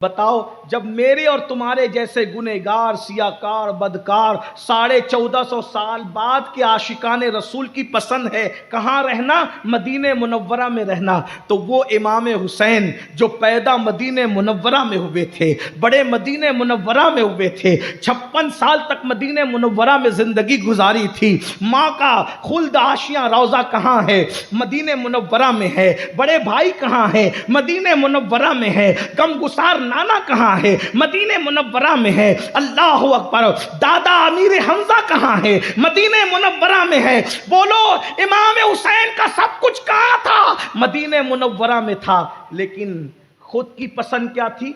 بتاؤ جب میرے اور تمہارے جیسے گنہگار سیاکار بدکار 1450 سال بعد کے عاشقان رسول کی پسند ہے کہاں رہنا؟ مدینہ منورہ میں رہنا، تو وہ امام حسین جو پیدا مدینہ منورہ میں ہوئے تھے، بڑے مدینہ منورہ میں ہوئے تھے، 56 سال تک مدینہ منورہ میں زندگی گزاری تھی، ماں کا خلد آشیاں روضہ کہاں ہے؟ مدینہ منورہ میں ہے۔ بڑے بھائی کہاں ہے؟ مدینہ منورہ میں ہے۔ غم گسار نانا کہاں ہے؟ مدینہ منورہ میں ہے۔ اللہ اکبر۔ دادا امیر حمزہ کہاں ہے؟ مدینہ منورہ میں ہے۔ بولو امام حسین کا سب کچھ کہاں تھا؟ مدینہ منورہ میں تھا، لیکن خود کی پسند کیا تھی؟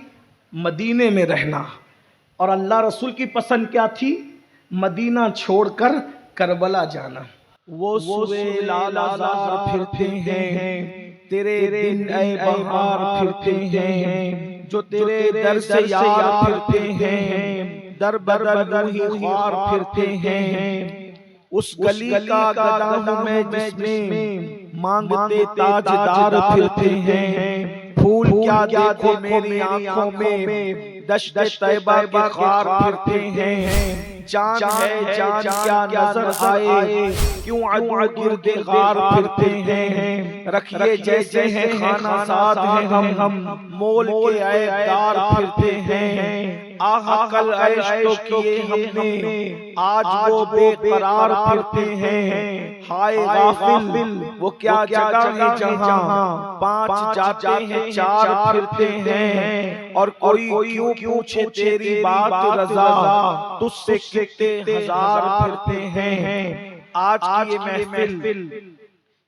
مدینہ میں رہنا۔ اور اللہ رسول کی پسند کیا تھی؟ مدینہ چھوڑ کر کربلا جانا۔ وہ سوے لال آزار پھرتے ہیں، تیرے دن اے بہار پھرتے ہیں، جو تیرے در سے یار پھرتے ہیں، در بدر روحی خوار پھرتے ہیں۔ اس گلی کا گدا ہوں میں جس میں مانگتے تاجدار پھرتے ہیں۔ پھول کیا دیکھو میری آنکھوں میں، دشت طیبہ کے خار پھرتے ہیں۔ جان ہے جان کیا نظر آئے، کیوں عدو گرد غار پھرتے ہیں۔ رکھیے جیسے ہیں خانہ ساتھ ہیں ہم، مول کے عیبدار پھرتے ہیں۔ آہا کل عیش تو کیے ہم نے، آج وہ بے قرار پھرتے ہیں۔ ہائے غافل وہ کیا جگہ ہے جہاں 5 جاتے ہیں 4 پھرتے ہیں۔ اور کوئی کیوں پوچھے تیری بات رضا، تجھ سے کتے ہزار پھرتے ہیں۔ آج کی یہ محفل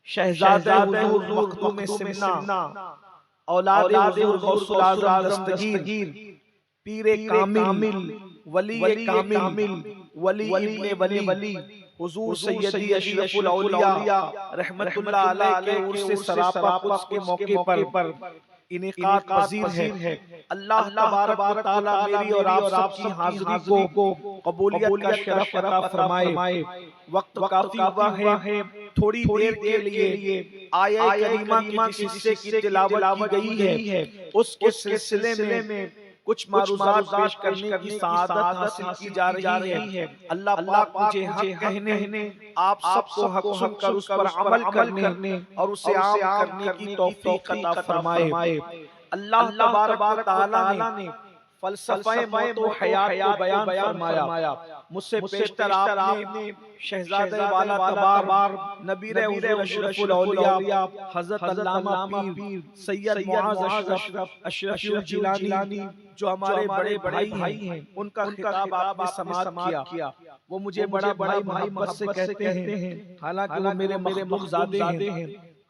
شہزادہ حضور مخدوم سمنا، اولاد حضور غوث الاعظم دستگیر، پیر کامل، ولی کامل، ولی ابن ولی، حضور سیدی اشرف الاولیاء رحمت اللہ علیہ کے عرص سراپا قدس کے موقع پر انعقاد پذیر ہے۔ اللہ تبارک و تعالی میری اور آپ سب کی حاضری کو قبولیت کا شرف عطا فرمائے۔ وقت کافی ہوا ہے، تھوڑی دیر کے لیے آیہ کریمہ کی جس حصے کی تلاوت کی گئی ہے اس کے سلسلے میں کچھ معروضات پیش کرنے کی سعادت حاصل کی جا رہی ہے۔ اللہ پاک مجھے حق کہنے، آپ سب کو حق سن کر اس پر عمل کرنے اور اسے عام کرنے کی توفیق عطا فرمائے۔ اللہ تبارک و تعالی نے فلسفہ موت و حیات کو بیان فرمایا۔ مجھ سے پیشتر آپ نے شہزادہ والا تبار نبیر حضور اشرف الاولیاء حضرت علامہ پیر سید معاذ اشرفی الجیلانی جو ہمارے بڑے بھائی ہیں، ان کا خطاب آپ نے سماعت کیا۔ وہ مجھے بڑا بھائی محبت سے کہتے ہیں، حالانکہ وہ میرے مخدوم زادے ہیں،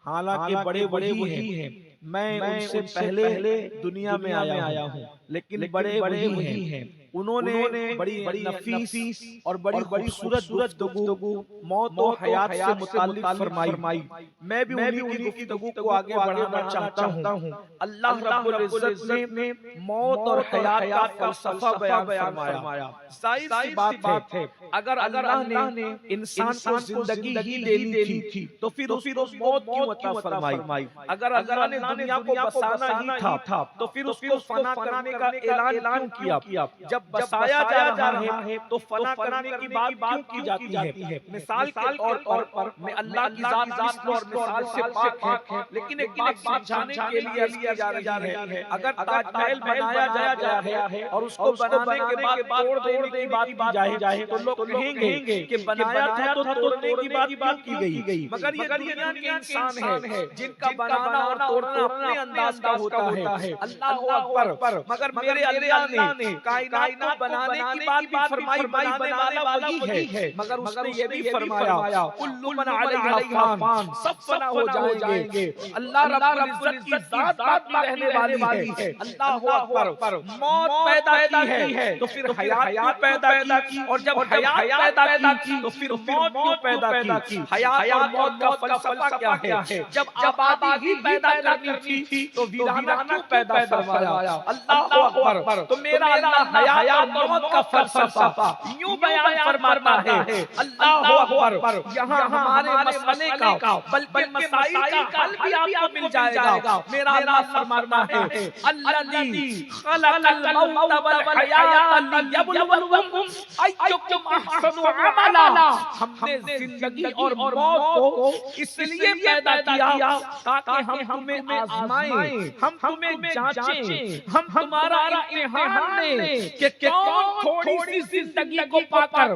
حالانکہ بڑے ولی ہیں۔ میں ان سے پہلے دنیا میں آیا ہوں، لیکن بڑے ولی ہیں۔ انہوں نے بڑی نفیس اور بڑی خوبصورت گفتگو موت و حیات سے متعلق فرمائی۔ میں بھی انہی کی گفتگو کو آگے بڑھانا چاہتا ہوں۔ اللہ رب العزت نے موت اور حیات کا فلسفہ بیان فرمایا۔ ظاہر سی بات ہے، اگر اللہ نے انسان کو زندگی ہی دینی تھی تو پھر اس موت کیوں عطا فرمائی؟ اگر اللہ نے دنیا کو بسانا ہی تھا تو پھر اس کو فنا کرنے کا اعلان کیوں کیا؟ جب بسایا جا رہا ہے تو فنا کرنے کی بات کیوں کی جاتی ہے؟ مثال کے طور پر میں اللہ کی ذات مثل اور مثال سے پاک ہے، لیکن ایک بات سمجھانے کے لیے عرض کی جا رہی ہے، اگر تاج محل بنایا گیا ہے اور اس کو بنانے کے بعد توڑ دینے کی بات کی جائے تو لوگ کہیں گے کہ بنایا تھا تو توڑنے کی بات کیوں کی گئی؟ مگر یہ دنیا کے انسان ہے جن کا بنانا اور توڑنا اپنے انداز کا ہوتا ہے۔ اللہ اکبر۔ مگر میرے اللہ نے کائنات کو بنانے کی بات بھی فرمائی، بنانے والا وہی ہے، مگر اس نے یہ بھی فرمایا کل من علیہا فان، سب فنا ہو جائیں گے۔ اللہ رب العزت کی ذات باقی رہنے والی ہے۔ اللہ اکبر۔ موت پیدا کی ہے تو پھر حیات پیدا کی، اور جب حیات پیدا کی تو پھر موت کیوں پیدا کی؟ حیات اور موت کا فلسفہ کیا ہے؟ جب آبادی ہی پیدا کرنی تھی تو ویرانہ کیوں پیدا فرمایا؟ اللہ اکبر۔ تو میرا اللہ حیات حیات اور موت کا فلسفہ یوں بیان فرماتا ہے اللہ اکبر، یہاں ہمارے مسئلے کا بلکہ مسائل کا حل بھی آپ کو مل جائے گا۔ میرا اللہ فرماتا ہے الذی خلق الموت والحیات لیبلوکم ایکم احسن عملا، ہم نے زندگی اور موت کو اس لیے پیدا کیا تاکہ ہم تمہیں آزمائیں، ہم تمہیں جانچیں، ہم تمہارا امتحان لیں کہ کون تھوڑی سی زندگی کو پا کر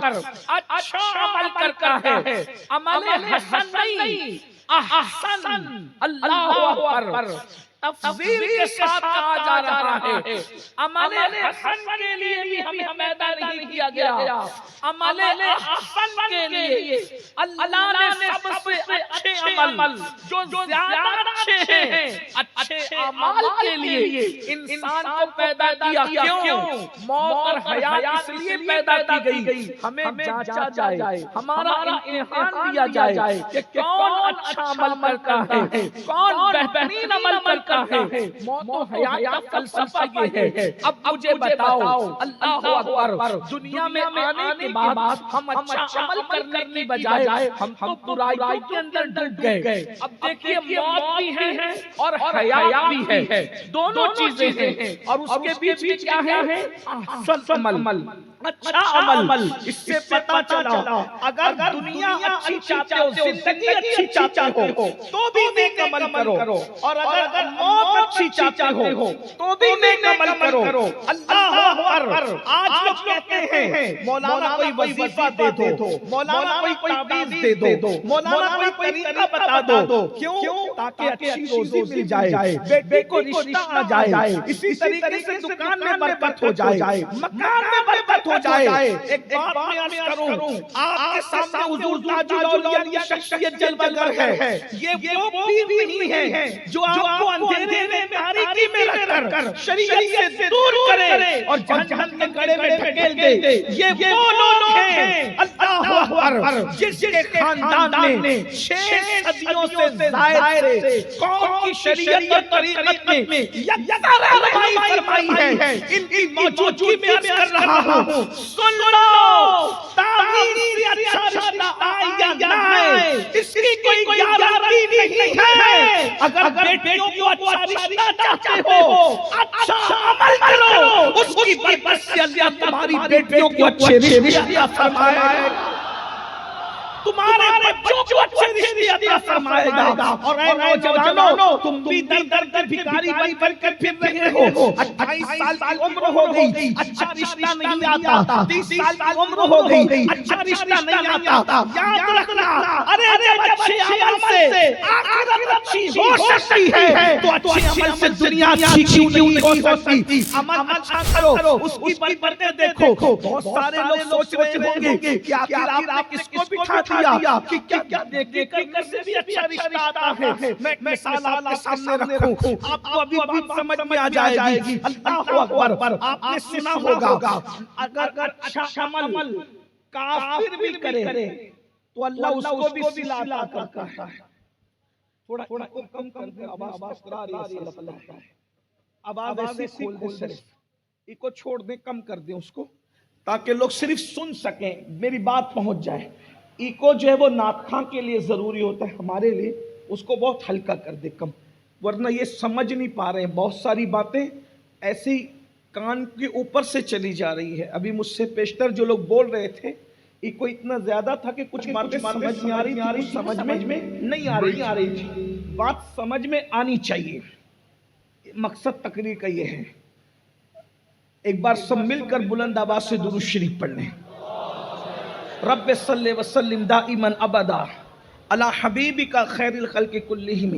اچھا عمل کرتا ہے، عمل حسن نہیں احسن۔ اللہ اکبر، تفضیل کے ساتھ کہا جا رہا ہے عمل حسن کے لیے بھی ہمیں پیدا نہیں کیا گیا، عمل احسن کے لیے اللہ نے سب سے اچھے عمل جو زیادہ اچھے ہیں، اچھے اعمال کے لیے انسان کو پیدا کیا۔ کیوں؟ موت اور حیات اس لیے پیدا کی گئی ہمیں جانچا جائے، ہمارا امتحان لیا جائے کہ کون اچھا عمل کرتا ہے، کون بہترین عمل کرتا ہے۔ موت و حیات کا فلسفہ یہ ہے۔ اب مجھے بتاؤ، اللہ اکبر، دنیا میں آنے کے بعد ہم اچھا عمل کرنے کی بجائے ہم تو برائیوں کے اندر ڈوب گئے۔ اب دیکھیے موت بھی ہے اور حیات بھی ہے، دونوں چیزیں ہیں، اور اس کے بیچ میں کیا ہے؟ احسن عمل، اچھا عمل۔ اس سے پتہ چلا اگر دنیا اچھی چاہتے ہو، زندگی اچھی چاہتے ہو تو بھی نیک عمل کرو، اور اگر موت اچھی چاہتے ہو تو بھی نیک عمل کرو۔ اللہ اکبر، آج لوگ کہتے ہیں مولانا کوئی وظیفہ دے دو، مولانا کوئی تعویذ دے دو، مولانا کوئی طریقہ بتا دو۔ کیوں؟ تاکہ اچھی روزی مل جائے، بیٹے کو رشتہ آ جائے، اسی طریقے سے دکان میں برکت ہو جائے، مکان میں برکت ہو جائے۔ ایک بات میں عرض کروں، آپ کے سامنے حضور تاج الاولیاء کی شخصیت جلوہ گر ہے۔ یہ وہ پیر نہیں ہے جو آپ کو اندھیرے میں تاریکی میں رکھ کر شریعت سے دور کرے اور جہنم کے گڑھے میں ڈھکیل دے۔ یہ وہ لوگ ہیں اللہ اکبر جس کے خاندان نے 6 صدیوں سے زائد سے قوم کی شریعت اور طریقت میں یکساں رہنمائی فرمائی ہے۔ ان کی موجودگی میں عرض کر رہا ہوں، سن لو، تعویذ سے اچھا رشتہ آئے یا نہ آئے اس کی کوئی گارنٹی نہیں ہے۔ اگر بیٹیوں کو اچھا رشتہ چاہتے ہو، اچھا عمل کرو، اس کی برکت سے اللہ تمہاری بیٹیوں کو اچھے رشتے عطا فرمائے، تمہارے بچوں کو اچھے رشتے عطا فرمائے گا۔ اور اے نوجوانوں، تم بھی در در کے بھکاری بن کر پھر رہے ہو، 28 سال کی عمر ہو گئی، اچھا رشتہ نہیں آتا، 30 سال کی عمر ہو گئی، اچھا رشتہ نہیں آتا۔ یاد رکھنا، ارے جب اچھے عمل سے آخرت اچھی ہو سکتی ہے تو اچھے عمل سے دنیا اچھی کیوں نہیں ہو سکتی؟ عمل اچھا کرو، اس کی برکتیں دیکھو۔ بہت سارے لوگ سوچ رہے ہوں گے کہ آخر آپ نے کس کو بٹھا دیا کہ کیا نیکی کرنے سے بھی اچھا رشتہ آتا ہے۔ میں ایک مثال آپ کے سامنے رکھوں، آپ کو ابھی بات سمجھ میں آ جائے گی۔ اللہ اکبر، آپ نے سنا ہوگا اگر اچھا عمل کافر بھی کرے تو اللہ اس کو بھی صلہ عطا کرتا ہے۔ تھوڑا کم کر دیں، آواز کرا رہی ہے، آواز ایسی کھول دیں، صرف اس کو چھوڑ دیں، کم کر دیں اس کو، تاکہ لوگ صرف سن سکیں، میری بات پہنچ جائے۔ ایکو جو ہے وہ نعت خواں کے لیے ضروری ہوتا ہے، ہمارے لیے اس کو بہت ہلکا کر دے، کم، ورنہ یہ سمجھ نہیں پا رہے ہیں، بہت ساری باتیں ایسی کان کے اوپر سے چلی جا رہی ہے۔ ابھی مجھ سے پیشتر جو لوگ بول رہے تھے، ایکو اتنا زیادہ تھا کہ کچھ باتیں سمجھ میں آ رہی تھی، کچھ سمجھ میں نہیں آ رہی تھی۔ بات سمجھ میں آنی چاہیے، مقصد تقریر کا یہ ہے۔ ایک بار سب مل کر بلند آواز سے درود شریف پڑھ لیں۔ رب صلی وسلم دائما ابدا علی حبیبک خیر الخلق کلہم،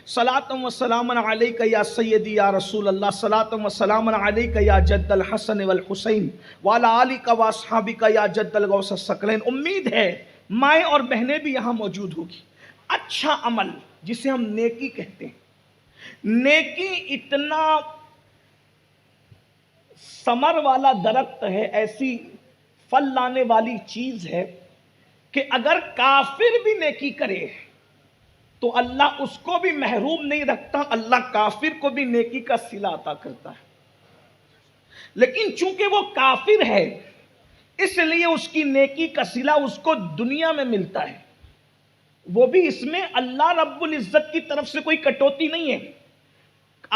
صلاۃ و سلام علیک یا سیدی یا رسول اللہ، صلاۃ و سلام علیک یا جد الحسن والحسین وعلی آلک و اصحابک یا جد الغوث الثقلین۔ امید ہے مائیں اور بہنیں بھی یہاں موجود ہوگی۔ اچھا عمل جسے ہم نیکی کہتے ہیں، نیکی اتنا ثمر والا درخت ہے، ایسی پھل لانے والی چیز ہے کہ اگر کافر بھی نیکی کرے تو اللہ اس کو بھی محروم نہیں رکھتا، اللہ کافر کو بھی نیکی کا صلہ عطا کرتا ہے۔ لیکن چونکہ وہ کافر ہے اس لیے اس کی نیکی کا صلہ اس کو دنیا میں ملتا ہے، وہ بھی اس میں اللہ رب العزت کی طرف سے کوئی کٹوتی نہیں ہے۔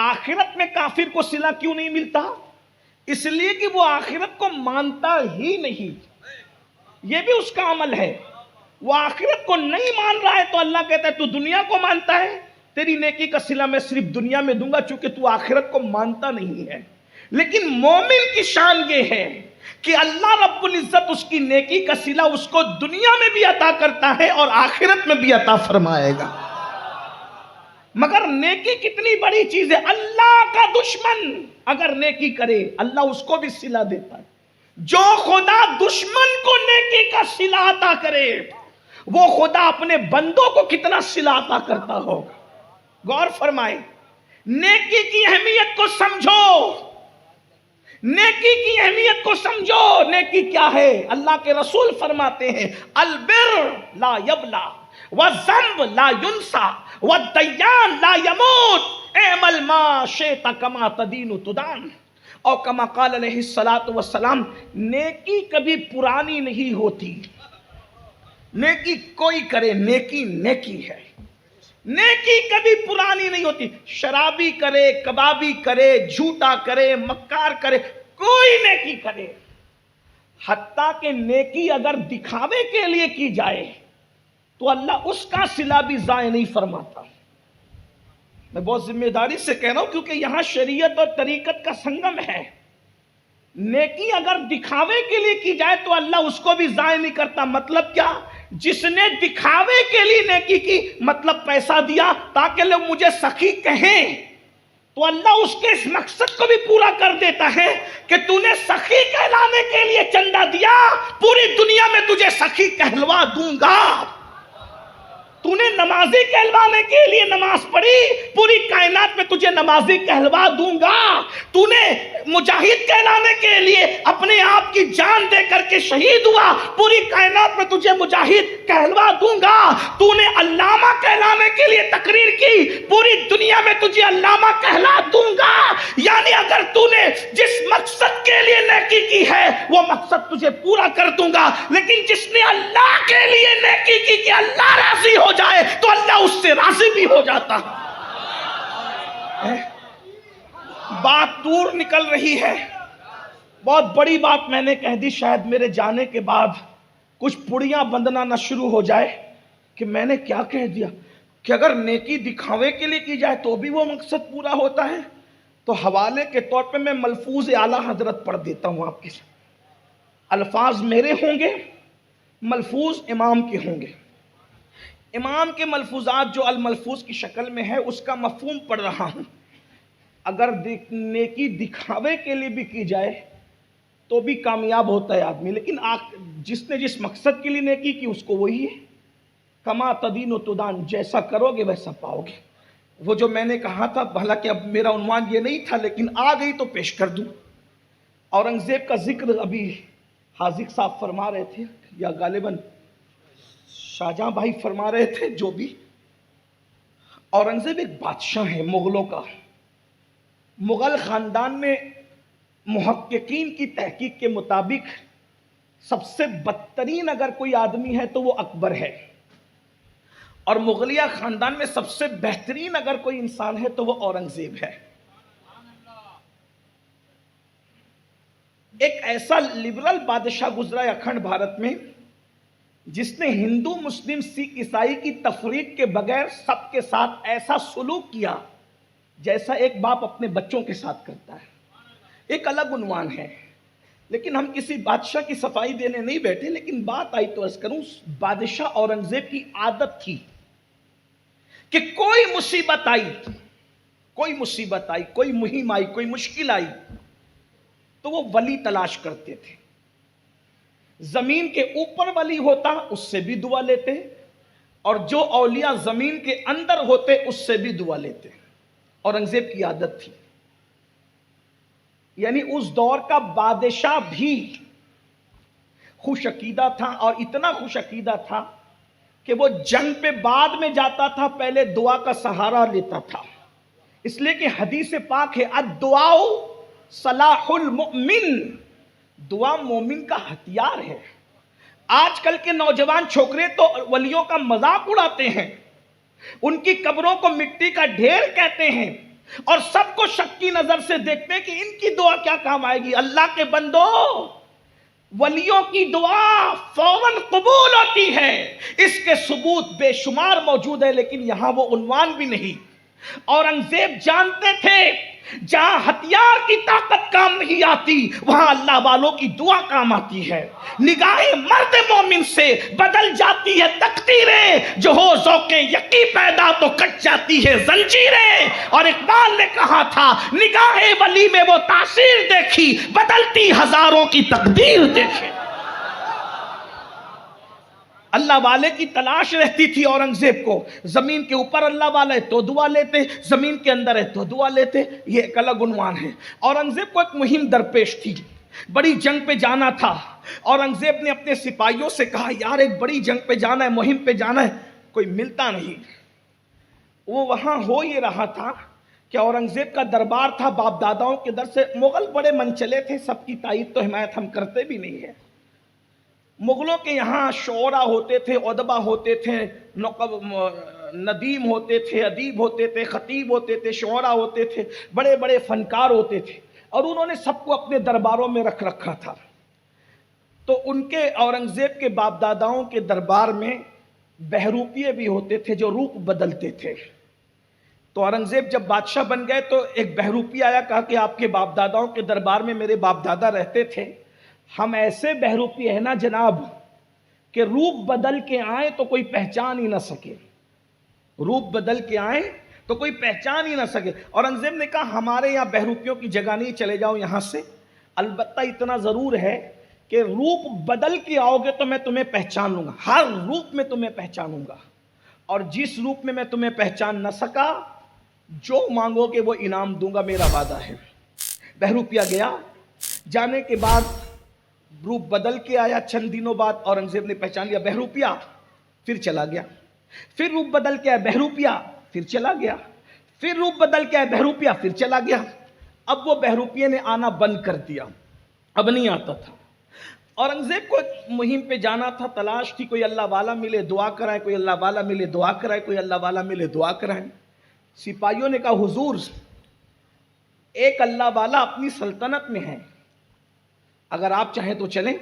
آخرت میں کافر کو صلہ کیوں نہیں ملتا؟ اس لیے کہ وہ آخرت کو مانتا ہی نہیں، یہ بھی اس کا عمل ہے۔ وہ آخرت کو نہیں مان رہا ہے تو اللہ کہتا ہے تو دنیا کو مانتا ہے، تیری نیکی کا صلہ میں صرف دنیا میں دوں گا چونکہ تو آخرت کو مانتا نہیں ہے۔ لیکن مومن کی شان یہ ہے کہ اللہ رب العزت اس کی نیکی کا صلہ اس کو دنیا میں بھی عطا کرتا ہے اور آخرت میں بھی عطا فرمائے گا۔ مگر نیکی کتنی بڑی چیز ہے، اللہ کا دشمن اگر نیکی کرے اللہ اس کو بھی صلہ دیتا ہے۔ جو خدا دشمن کو نیکی کا صلہ عطا کرے وہ خدا اپنے بندوں کو کتنا صلہ عطا کرتا ہوگا۔ غور فرمائیں، نیکی کی اہمیت کو سمجھو، نیکی کی اہمیت کو سمجھو۔ نیکی کیا ہے؟ اللہ کے رسول فرماتے ہیں البر لا یبلا والذنب لا ینسا والدیان لا یموت اعمل ما شئت کما تدین تدان، اور کما قال علیہ الصلوۃ والسلام، نیکی کبھی پرانی نہیں ہوتی۔ نیکی کوئی کرے، نیکی نیکی ہے، نیکی کبھی پرانی نہیں ہوتی۔ شرابی کرے، کبابی کرے، جھوٹا کرے، مکار کرے، کوئی نیکی کرے، حتیٰ کہ نیکی اگر دکھاوے کے لیے کی جائے تو اللہ اس کا صلہ بھی ضائع نہیں فرماتا۔ میں بہت ذمہ داری سے کہہ رہا ہوں کیونکہ یہاں شریعت اور طریقت کا سنگم ہے۔ نیکی اگر دکھاوے کے لیے کی جائے تو اللہ اس کو بھی ضائع نہیں کرتا۔ مطلب کیا؟ جس نے دکھاوے کے لیے نیکی کی، مطلب پیسہ دیا تاکہ لوگ مجھے سخی کہیں، تو اللہ اس کے اس مقصد کو بھی پورا کر دیتا ہے کہ تو نے سخی کہلانے کے لیے چندہ دیا، پوری دنیا میں تجھے سخی کہلوا دوں گا۔ تو نے نمازی کہلوانے کے لیے نماز پڑھی، پوری کائنات میں تجھے نمازی کہلوا دوں گا۔ تو نے مجاہد کہلانے کے لیے اپنے آپ کی جان دے کر کے شہید ہوا، پوری کائنات میں تجھے مجاہد کہلوا دوں گا۔ تو نے علامہ کہلانے کے لیے تقریر کی، پوری دنیا میں تجھے علامہ کہلا دوں گا۔ یعنی اگر تو نے جس مقصد کے لیے نیکی کی ہے وہ مقصد تجھے پورا کر دوں گا۔ لیکن جس نے اللہ کے لیے نیکی کی کہ اللہ راضی ہو جائے تو اللہ اس سے راضی بھی ہو جاتا۔ بات دور نکل رہی ہے، بہت بڑی بات میں نے کہہ دی، شاید میرے جانے کے بعد کچھ پڑیاں بندنا نہ شروع ہو جائے کہ میں نے کیا کہہ دیا، کہ اگر نیکی دکھاوے کے لیے کی جائے تو بھی وہ مقصد پورا ہوتا ہے۔ تو حوالے کے طور پہ میں ملفوظ اعلیٰ حضرت پڑھ دیتا ہوں آپ کے ساتھ۔ الفاظ میرے ہوں گے، ملفوظ امام کے ہوں گے۔ امام کے ملفوظات جو الملفوظ کی شکل میں ہے اس کا مفہوم پڑھ رہا ہوں۔ اگر نیکی دکھاوے کے لیے بھی کی جائے تو بھی کامیاب ہوتا ہے آدمی، لیکن جس نے جس مقصد کے لیے نیکی کی اس کو وہی ہے، کما تدین و تدان، جیسا کرو گے ویسا پاؤ گے۔ وہ جو میں نے کہا تھا، حالانکہ اب میرا عنوان یہ نہیں تھا لیکن آ گئی تو پیش کر دوں۔ اورنگزیب کا ذکر ابھی حاذق صاحب فرما رہے تھے، یا غالباً شاہجہاں بھائی فرما رہے تھے، جو بھی۔ اورنگزیب ایک بادشاہ ہے مغلوں کا۔ مغل خاندان میں محققین کی تحقیق کے مطابق سب سے بدترین اگر کوئی آدمی ہے تو وہ اکبر ہے، اور مغلیہ خاندان میں سب سے بہترین اگر کوئی انسان ہے تو وہ اورنگزیب ہے۔ ایک ایسا لبرل بادشاہ گزرا ہے اکھنڈ بھارت میں جس نے ہندو، مسلم، سکھ، عیسائی کی تفریق کے بغیر سب کے ساتھ ایسا سلوک کیا جیسا ایک باپ اپنے بچوں کے ساتھ کرتا ہے۔ ایک الگ عنوان ہے، لیکن ہم کسی بادشاہ کی صفائی دینے نہیں بیٹھے، لیکن بات آئی تو عرض کروں، بادشاہ اورنگزیب کی عادت تھی کہ کوئی مصیبت آئی، کوئی مہم آئی، کوئی مشکل آئی تو وہ ولی تلاش کرتے تھے۔ زمین کے اوپر ولی ہوتا اس سے بھی دعا لیتے، اور جو اولیاء زمین کے اندر ہوتے اس سے بھی دعا لیتے۔ اورنگزیب کی عادت تھی، یعنی اس دور کا بادشاہ بھی خوش عقیدہ تھا، اور اتنا خوش عقیدہ تھا کہ وہ جنگ پہ بعد میں جاتا تھا، پہلے دعا کا سہارا لیتا تھا۔ اس لیے کہ حدیث پاک ہے الدعاء صلاح المؤمن، دعا مومن کا ہتھیار ہے۔ آج کل کے نوجوان چھوکرے تو ولیوں کا مذاق اڑاتے ہیں، ان کی قبروں کو مٹی کا ڈھیر کہتے ہیں، اور سب کو شک کی نظر سے دیکھتے ہیں کہ ان کی دعا کیا کام آئے گی۔ اللہ کے بندو، ولیوں کی دعا فوراً قبول ہوتی ہے، اس کے ثبوت بے شمار موجود ہے، لیکن یہاں وہ عنوان بھی نہیں۔ اورنگزیب جانتے تھے جہاں ہتھیار کی طاقت کام نہیں آتی، وہاں اللہ والوں کی دعا کام آتی ہے۔ نگاہ مرد مومن سے بدل جاتی ہے تقدیریں، جو ہو ذوق یقین پیدا تو کٹ جاتی ہے زنجیریں۔ اور اقبال نے کہا تھا نگاہ ولی میں وہ تاثیر دیکھی، بدلتی ہزاروں کی تقدیر دیکھے۔ اللہ والے کی تلاش رہتی تھی اورنگزیب کو، زمین کے اوپر اللہ والا ہے تو دعا لیتے، زمین کے اندر ہے تو دعا لیتے، یہ ایک الگ عنوان ہے۔ اورنگزیب کو ایک مہم درپیش تھی، بڑی جنگ پہ جانا تھا۔ اورنگزیب نے اپنے سپاہیوں سے کہا یار ایک بڑی جنگ پہ جانا ہے، مہم پہ جانا ہے، کوئی ملتا نہیں۔ وہ وہاں ہو یہ رہا تھا کہ اورنگزیب کا دربار تھا، باپ داداؤں کے در سے مغل بڑے منچلے تھے، سب کی تائید تو حمایت ہم کرتے بھی نہیں ہیں۔ مغلوں کے یہاں شعرا ہوتے تھے، ادبا ہوتے تھے، ندیم ہوتے تھے، ادیب ہوتے تھے، خطیب ہوتے تھے، شعرا ہوتے تھے، بڑے بڑے فنکار ہوتے تھے، اور انہوں نے سب کو اپنے درباروں میں رکھ رکھا تھا۔ تو ان کے اورنگزیب کے باپ داداؤں کے دربار میں بہروپیے بھی ہوتے تھے جو روپ بدلتے تھے۔ تو اورنگزیب جب بادشاہ بن گئے تو ایک بہروپی آیا، کہا کہ آپ کے باپ داداؤں کے دربار میں میرے باپ دادا رہتے تھے، ہم ایسے بہروپی ہیں نا جناب کہ روپ بدل کے آئیں تو کوئی پہچان ہی نہ سکے، روپ بدل کے آئیں تو کوئی پہچان ہی نہ سکے۔ اورنگزیب نے کہا ہمارے یہاں بہروپیوں کی جگہ نہیں، چلے جاؤ یہاں سے، البتہ اتنا ضرور ہے کہ روپ بدل کے آؤ گے تو میں تمہیں پہچان لوں گا، ہر روپ میں تمہیں پہچانوں گا، اور جس روپ میں تمہیں پہچان نہ سکا جو مانگو گے وہ انعام دوں گا، میرا وعدہ ہے۔ بہروپیہ گیا، جانے کے بعد روپ بدل کے آیا، چند دنوں بعد اورنگزیب نے پہچان لیا بہروپیہ، پھر چلا گیا، پھر روپ بدل کے آیا بہروپیہ، پھر چلا گیا، پھر روپ بدل کے آیا بہروپیہ، پھر چلا گیا۔ اب وہ بہروپیے نے آنا بند کر دیا، اب نہیں آتا تھا۔ اورنگزیب کو ایک مہم پہ جانا تھا، تلاش تھی کوئی اللہ والا ملے دعا کرائے، کوئی اللہ والا ملے دعا کرائے، کوئی اللہ والا ملے دعا کرائے۔ سپاہیوں نے کہا حضور ایک اللہ والا اپنی سلطنت میں ہے، اگر آپ چاہیں تو چلیں۔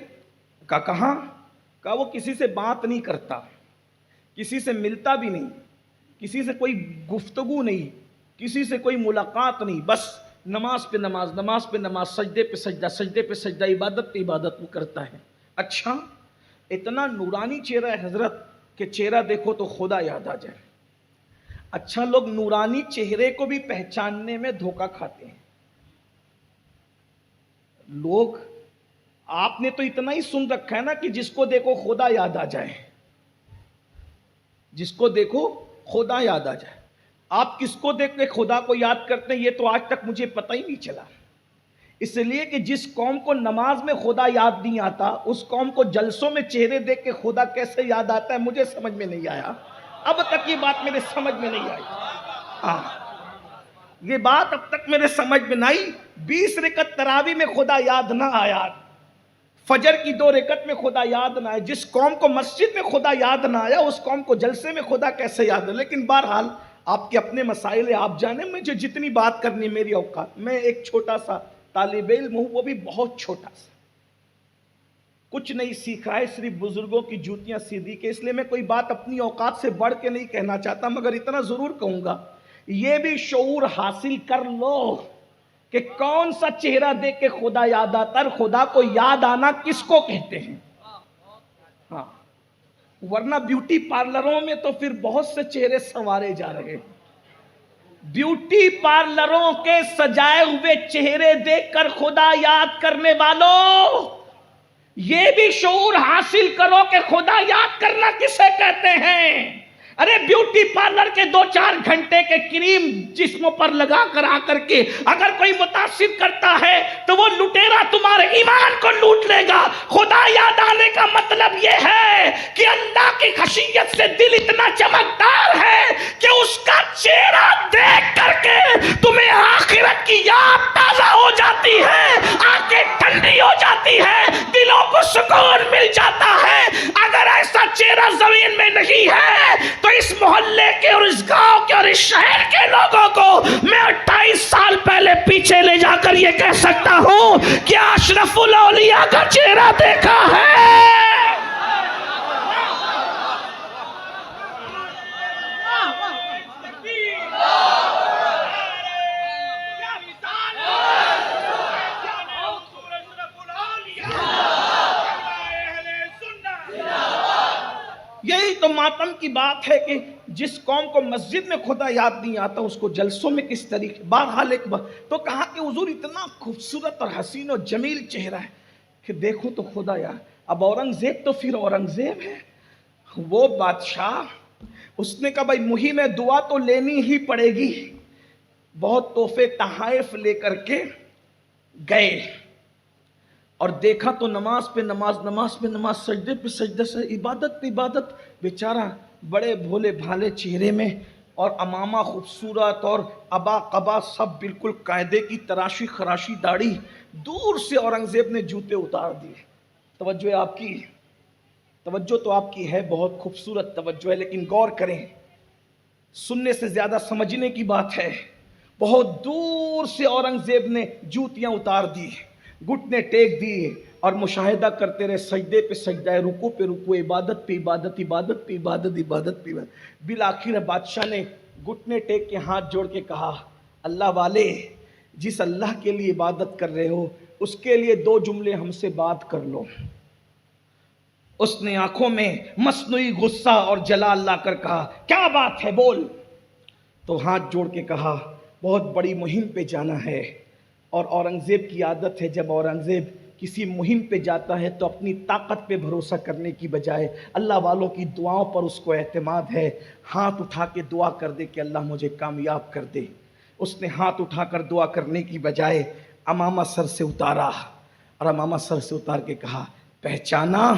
کہا کہاں؟ کہا وہ کسی سے بات نہیں کرتا، کسی سے ملتا بھی نہیں، کسی سے کوئی گفتگو نہیں، کسی سے کوئی ملاقات نہیں، بس نماز پہ نماز، نماز پہ نماز، سجدے پہ سجدہ، سجدے پہ سجدہ، عبادت پہ عبادت وہ کرتا ہے۔ اچھا، اتنا نورانی چہرہ ہے حضرت کہ چہرہ دیکھو تو خدا یاد آ جائے۔ اچھا، لوگ نورانی چہرے کو بھی پہچاننے میں دھوکہ کھاتے ہیں۔ لوگ، آپ نے تو اتنا ہی سن رکھا ہے نا کہ جس کو دیکھو خدا یاد آ جائے، جس کو دیکھو خدا یاد آ جائے۔ آپ کس کو دیکھ کے خدا کو یاد کرتے ہیں یہ تو آج تک مجھے پتہ ہی نہیں چلا، اس لیے کہ جس قوم کو نماز میں خدا یاد نہیں آتا، اس قوم کو جلسوں میں چہرے دیکھ کے خدا کیسے یاد آتا ہے مجھے سمجھ میں نہیں آیا، اب تک یہ بات میرے سمجھ میں نہیں آئی۔ یہ بات اب تک میرے سمجھ میں نہ آئی۔ 20 رکعت تراویح میں خدا یاد نہ آیا، فجر کی 2 رکعت میں خدا یاد نہ آیا، جس قوم کو مسجد میں خدا یاد نہ آیا اس قوم کو جلسے میں خدا کیسے یاد ہے۔ لیکن بہرحال آپ کے اپنے مسائل ہیں، آپ جانیں، مجھے جتنی بات کرنی میری اوقات، میں ایک چھوٹا سا طالب علم ہوں، وہ بھی بہت چھوٹا سا، کچھ نہیں سیکھا ہے، صرف بزرگوں کی جوتیاں سیدھی کے، اس لیے میں کوئی بات اپنی اوقات سے بڑھ کے نہیں کہنا چاہتا، مگر اتنا ضرور کہوں گا یہ بھی شعور حاصل کر لو کہ کون سا چہرہ دیکھ کے خدا یاد آتا ہے، خدا کو یاد آنا کس کو کہتے ہیں۔ ہاں، ورنہ بیوٹی پارلروں میں تو پھر بہت سے چہرے سنوارے جا رہے ہیں۔ بیوٹی پارلروں کے سجائے ہوئے چہرے دیکھ کر خدا یاد کرنے والوں، یہ بھی شعور حاصل کرو کہ خدا یاد کرنا کسے کہتے ہیں۔ ارے بیوٹی پارلر کے 2-4 گھنٹے کے کریم جسموں پر لگا کر آ کر کے اگر کوئی متاثر کرتا ہے تو وہ لٹیرا تمہارے ایمان کو لوٹ لے گا. خدا یاد آنے کا مطلب یہ ہے کہ اللہ کی خشیت سے دل اتنا چمکدار ہے کہ اس کا چہرہ دیکھ کر کے تمہیں آخرت کی یاد تازہ ہو جاتی ہے, آنکھیں ٹھنڈی ہو جاتی ہے, دلوں کو سکون مل جاتا ہے. اگر ایسا چہرہ زمین میں نہیں ہے تو اس محلے کے اور اس گاؤں کے اور اس شہر کے لوگوں کو میں 28 سال پہلے پیچھے لے جا کر یہ کہہ سکتا ہوں کہ اشرف الاولیاء کا چہرہ دیکھا ہے. یہی تو ماتم کی بات ہے کہ جس قوم کو مسجد میں خدا یاد نہیں آتا اس کو جلسوں میں کس طریقے. بہرحال ایک بات تو کہا کہ حضور اتنا خوبصورت اور حسین و جمیل چہرہ ہے کہ دیکھو تو خدا یاد. اب اورنگزیب تو پھر اورنگزیب ہے, وہ بادشاہ, اس نے کہا بھائی مہم دعا تو لینی ہی پڑے گی. بہت تحفے تحائف لے کر کے گئے اور دیکھا تو نماز پہ نماز, نماز پہ نماز, سجدے پہ سجدے, سے عبادت پہ عبادت. بیچارہ بڑے بھولے بھالے چہرے میں اور امامہ خوبصورت اور ابا قبا سب بالکل قاعدے کی تراشی خراشی داڑھی. دور سے اورنگزیب نے جوتے اتار دیے. توجہ ہے آپ کی, توجہ تو آپ کی ہے, بہت خوبصورت توجہ ہے, لیکن غور کریں, سننے سے زیادہ سمجھنے کی بات ہے. بہت دور سے اورنگزیب نے جوتیاں اتار دی, گھٹنے ٹیک دیے اور مشاہدہ کرتے رہے, سجدے پہ سجدہ, رکوع پہ رکوع, عبادت پہ عبادت, عبادت پہ عبادت, عبادت پہ عبادت. بالآخر بادشاہ نے گھٹنے ٹیک کے ہاتھ جوڑ کے کہا, اللہ والے, جس اللہ کے لیے عبادت کر رہے ہو اس کے لیے 2 جملے ہم سے بات کر لو. اس نے آنکھوں میں مصنوعی غصہ اور جلال لا کر کہا, کیا بات ہے بول. تو ہاتھ جوڑ کے کہا, بہت بڑی مہم پہ جانا ہے. اور اورنگزیب کی عادت ہے جب اورنگزیب کسی مہم پہ جاتا ہے تو اپنی طاقت پہ بھروسہ کرنے کی بجائے اللہ والوں کی دعاؤں پر اس کو اعتماد ہے. ہاتھ اٹھا کے دعا کر دے کہ اللہ مجھے کامیاب کر دے. اس نے ہاتھ اٹھا کر دعا کرنے کی بجائے امامہ سر سے اتارا اور امامہ سر سے اتار کے کہا, پہچانا,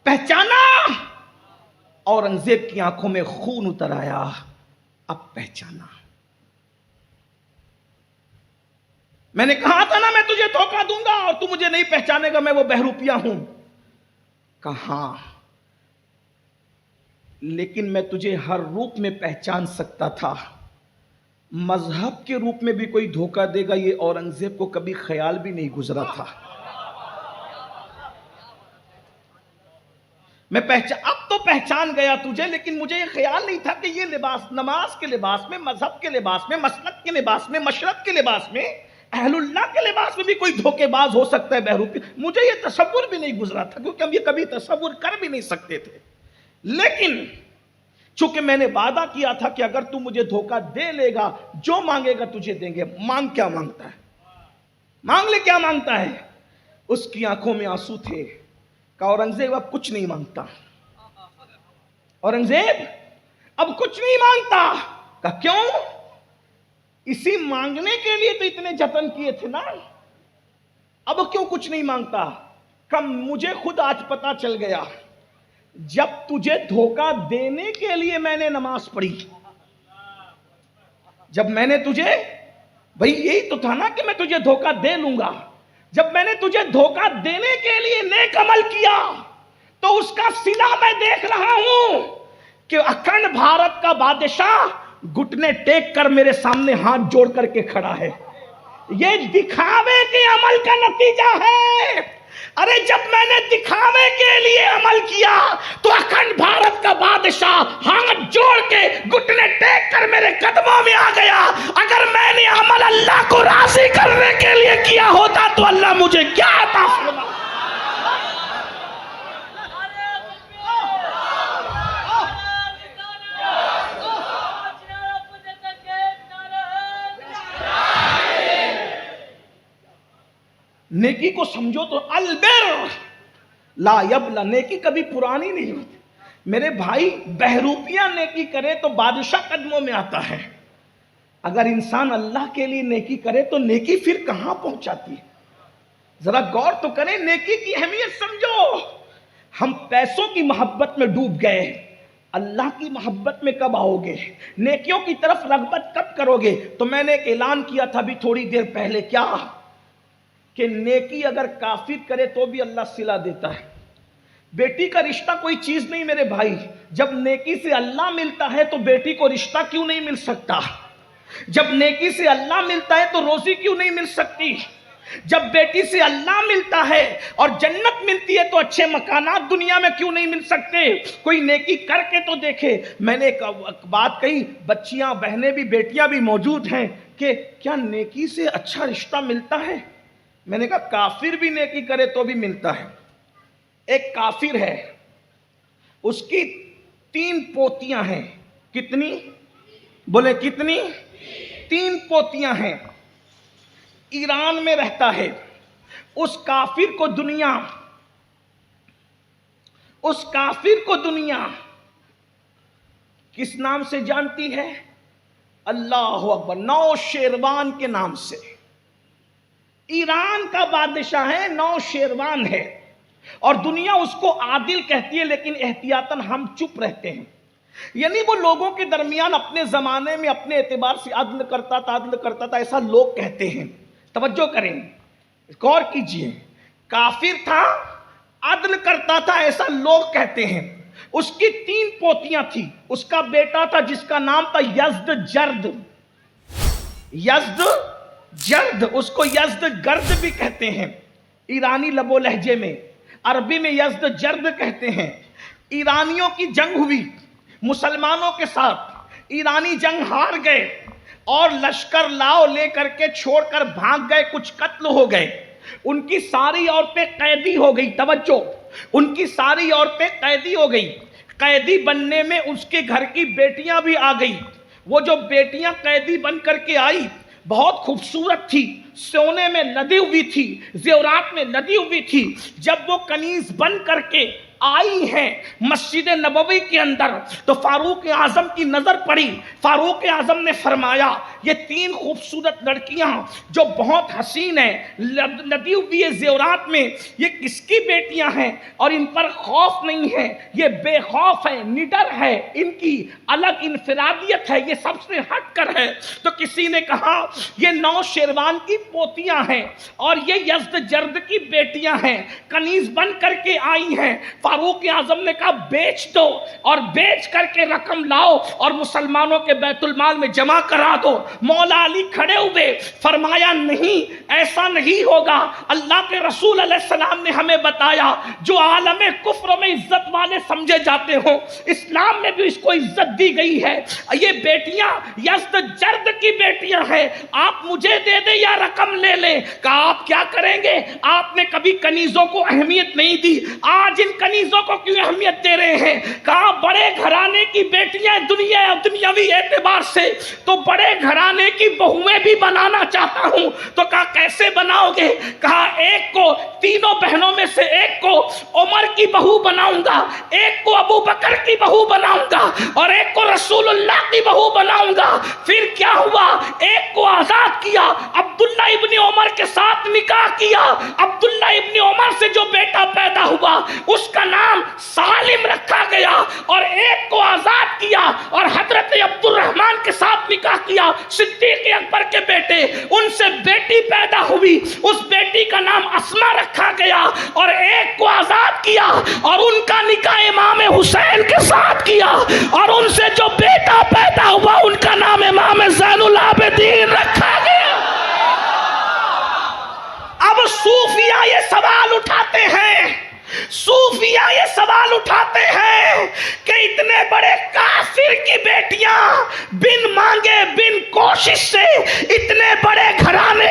پہچانا. اورنگزیب کی آنکھوں میں خون اتر آیا, اب پہچانا. میں نے کہا تھا نا میں تجھے دھوکہ دوں گا اور تو مجھے نہیں پہچانے گا, میں وہ بہروپیہ ہوں. کہاں, لیکن میں تجھے ہر روپ میں پہچان سکتا تھا. مذہب کے روپ میں بھی کوئی دھوکہ دے گا یہ اورنگزیب کو کبھی خیال بھی نہیں گزرا تھا. میں اب تو پہچان گیا تجھے, لیکن مجھے یہ خیال نہیں تھا کہ یہ لباس, نماز کے لباس میں, مذہب کے لباس میں, مسلک کے لباس میں, مشرق کے لباس میں, اہل اللہ کے لباس میں بھی کوئی دھوکے باز ہو سکتا ہے بہروپی. مجھے یہ تصور بھی نہیں گزرا تھا کیونکہ ہم یہ کبھی تصور کر بھی نہیں سکتے تھے. لیکن چونکہ میں نے وعدہ کیا تھا کہ اگر تو مجھے دھوکہ دے لے گا جو مانگے گا تجھے دیں گے. مانگ کیا مانگتا ہے, مانگ لے کیا مانگتا ہے. اس کی آنکھوں میں آنسو تھے. کہا اورنگزیب اب کچھ نہیں مانگتا, اورنگزیب اب کچھ نہیں مانگتا. کہا کیوں, اسی مانگنے کے لیے تو اتنے جتن کیے تھے نا, اب کیوں کچھ نہیں مانگتا. کہ مجھے خود آج پتا چل گیا, جب تجھے دھوکہ دینے کے لیے میں نے نماز پڑھی, جب میں نے تجھے, بھئی یہی تو تھا نا کہ میں تجھے دھوکہ دے لوں گا, جب میں نے تجھے دھوکہ دینے کے لیے نیک عمل کیا تو اس کا صلہ میں دیکھ رہا ہوں کہ اکھنڈ بھارت کا بادشاہ گھٹنے ٹیک کر میرے سامنے ہاتھ جوڑ کر کے کھڑا ہے. یہ دکھاوے کے عمل کا نتیجہ ہے. ارے جب میں نے دکھاوے کے لیے عمل کیا تو اکھنڈ بھارت کا بادشاہ ہاتھ جوڑ کے گھٹنے ٹیک کر میرے قدموں میں آ گیا. اگر میں نے عمل اللہ کو راضی کرنے کے لیے کیا ہوتا تو اللہ مجھے کیا عطا فرماتا. نیکی کو سمجھو تو البر لا یبلا, نیکی کبھی پرانی نہیں ہوتی. میرے بھائی بہروپیہ نیکی کرے تو بادشاہ قدموں میں آتا ہے. اگر انسان اللہ کے لیے نیکی کرے تو نیکی پھر کہاں پہنچاتی ہے؟ ذرا غور تو کریں، نیکی کی اہمیت سمجھو۔ ہم پیسوں کی محبت میں ڈوب گئے، اللہ کی محبت میں کب آؤ گے؟ نیکیوں کی طرف رغبت کب کرو گے؟ تو میں نے ایک اعلان کیا تھا ابھی تھوڑی دیر پہلے، کیا کہ نیکی اگر کافر کرے تو بھی اللہ صلہ دیتا ہے۔ بیٹی کا رشتہ کوئی چیز نہیں میرے بھائی، جب نیکی سے اللہ ملتا ہے تو بیٹی کو رشتہ کیوں نہیں مل سکتا؟ جب نیکی سے اللہ ملتا ہے تو روزی کیوں نہیں مل سکتی؟ جب بیٹی سے اللہ ملتا ہے اور جنت ملتی ہے تو اچھے مکانات دنیا میں کیوں نہیں مل سکتے؟ کوئی نیکی کر کے تو دیکھے۔ میں نے ایک بات کہی، بچیاں بہنیں بھی بیٹیاں بھی موجود ہیں کہ کیا نیکی سے اچھا رشتہ ملتا ہے؟ میں نے کہا کافر بھی نیکی کرے تو بھی ملتا ہے۔ ایک کافر ہے، اس کی 3 پوتیاں ہیں۔ کتنی؟ بولے کتنی؟ 3 پوتیاں ہیں۔ ایران میں رہتا ہے۔ اس کافر کو دنیا کس نام سے جانتی ہے؟ اللہ اکبر، نوشیروان کے نام سے۔ ایران کا بادشاہ ہے، نوشیروان ہے، اور دنیا اس کو عادل کہتی ہے، لیکن احتیاطاً ہم چپ رہتے ہیں۔ یعنی وہ لوگوں کے درمیان اپنے زمانے میں اپنے اعتبار سے عدل کرتا تھا، ایسا لوگ کہتے ہیں۔ توجہ کریں، غور کیجئے، کافر تھا، عدل کرتا تھا، ایسا لوگ کہتے ہیں۔ اس کی 3 پوتیاں تھی۔ اس کا بیٹا تھا جس کا نام تھا یزدجرد، اس کو یزدگرد بھی کہتے ہیں ایرانی لب و لہجے میں، عربی میں یزدجرد کہتے ہیں۔ ایرانیوں کی جنگ ہوئی مسلمانوں کے ساتھ، ایرانی جنگ ہار گئے اور لشکر لاؤ لے کر کے چھوڑ کر بھاگ گئے، کچھ قتل ہو گئے، ان کی ساری عورتیں قیدی ہو گئی۔ توجہ، ان کی ساری عورتیں قیدی ہو گئی۔ قیدی بننے میں اس کے گھر کی بیٹیاں بھی آ گئی۔ وہ جو بیٹیاں قیدی بن کر کے آئی بہت خوبصورت تھی، سونے میں لدی ہوئی تھی، زیورات میں لدی ہوئی تھی۔ جب وہ کنیز بن کر کے آئی ہیں مسجد نبوی کے اندر تو فاروق اعظم کی نظر پڑی۔ فاروق اعظم نے فرمایا یہ 3 خوبصورت لڑکیاں جو بہت حسین ہیں، لدی ہوئی زیورات میں، یہ کس کی بیٹیاں ہیں؟ اور ان پر خوف نہیں ہے، یہ بے خوف ہے، نڈر ہے، ان کی الگ انفرادیت ہے، یہ سب سے ہٹ کر ہے۔ تو کسی نے کہا یہ نوشیروان کی پوتیاں ہیں اور یہ یزدجرد کی بیٹیاں ہیں، کنیز بن کر کے آئی ہیں۔ فاروق اعظم نے کہا بیچ دو اور بیچ کر کے رقم لاؤ اور مسلمانوں کے بیت المال میں جمع کرا دو۔ مولا علی کھڑے ہوئے، فرمایا نہیں، ایسا نہیں ہوگا۔ اللہ کے رسول علیہ السلام نے ہمیں بتایا جو عالم کفر میں عزت والے سمجھے جاتے ہوں، اسلام میں بھی اس کو عزت دی گئی ہے۔ یہ بیٹیاں یزدجرد کی بیٹیاں ہیں، آپ مجھے دے دیں یا رقم لے لیں۔ کہا آپ کیا کریں گے؟ آپ نے کبھی کنیزوں کو اہمیت نہیں دی، آج ان کنیزوں کو کیوں اہمیت دے رہے ہیں؟ کہا بڑے گھرانے کی بیٹیاں دنیاوی اعتبار سے تو بڑے گھرانے کی بہویں بھی بنانا چاہتا ہوں۔ تو کہا کیسے بناؤ گے؟ کہا ایک کو، تینوں بہنوں میں سے ایک کو عمر کی بہو بناؤں گا، ایک کو ابو بکر کی بہو بناؤں گا اور ایک کو رسول اللہ کی بہو بناؤں گا۔ پھر کیا ہوا؟ ایک کو آزاد کیا، عبداللہ ابن عمر کے ساتھ نکاح کیا۔ عبداللہ ابن عمر سے جو بیٹا پیدا ہوا اس کا نام سالم رکھا گیا، اور ایک کو آزاد کیا اور حضرت عبد الرحمن کے ساتھ نکاح کیا، صدیق اکبر کے بیٹے، ان سے بیٹی پیدا ہوئی، اس بیٹی کا نام اسما رکھا گیا، اور ایک کو آزاد کیا اور ان کا نکاح امام حسین کے ساتھ کیا، اور ان سے جو بیٹا پیدا ہوا ان کا نام امام زین العابدین رکھا گیا۔ اب صوفیہ یہ سوال اٹھاتے ہیں کہ اتنے بڑے کافر کی بیٹیاں بن مانگے بن کوشش سے اتنے بڑے گھرانے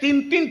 3-3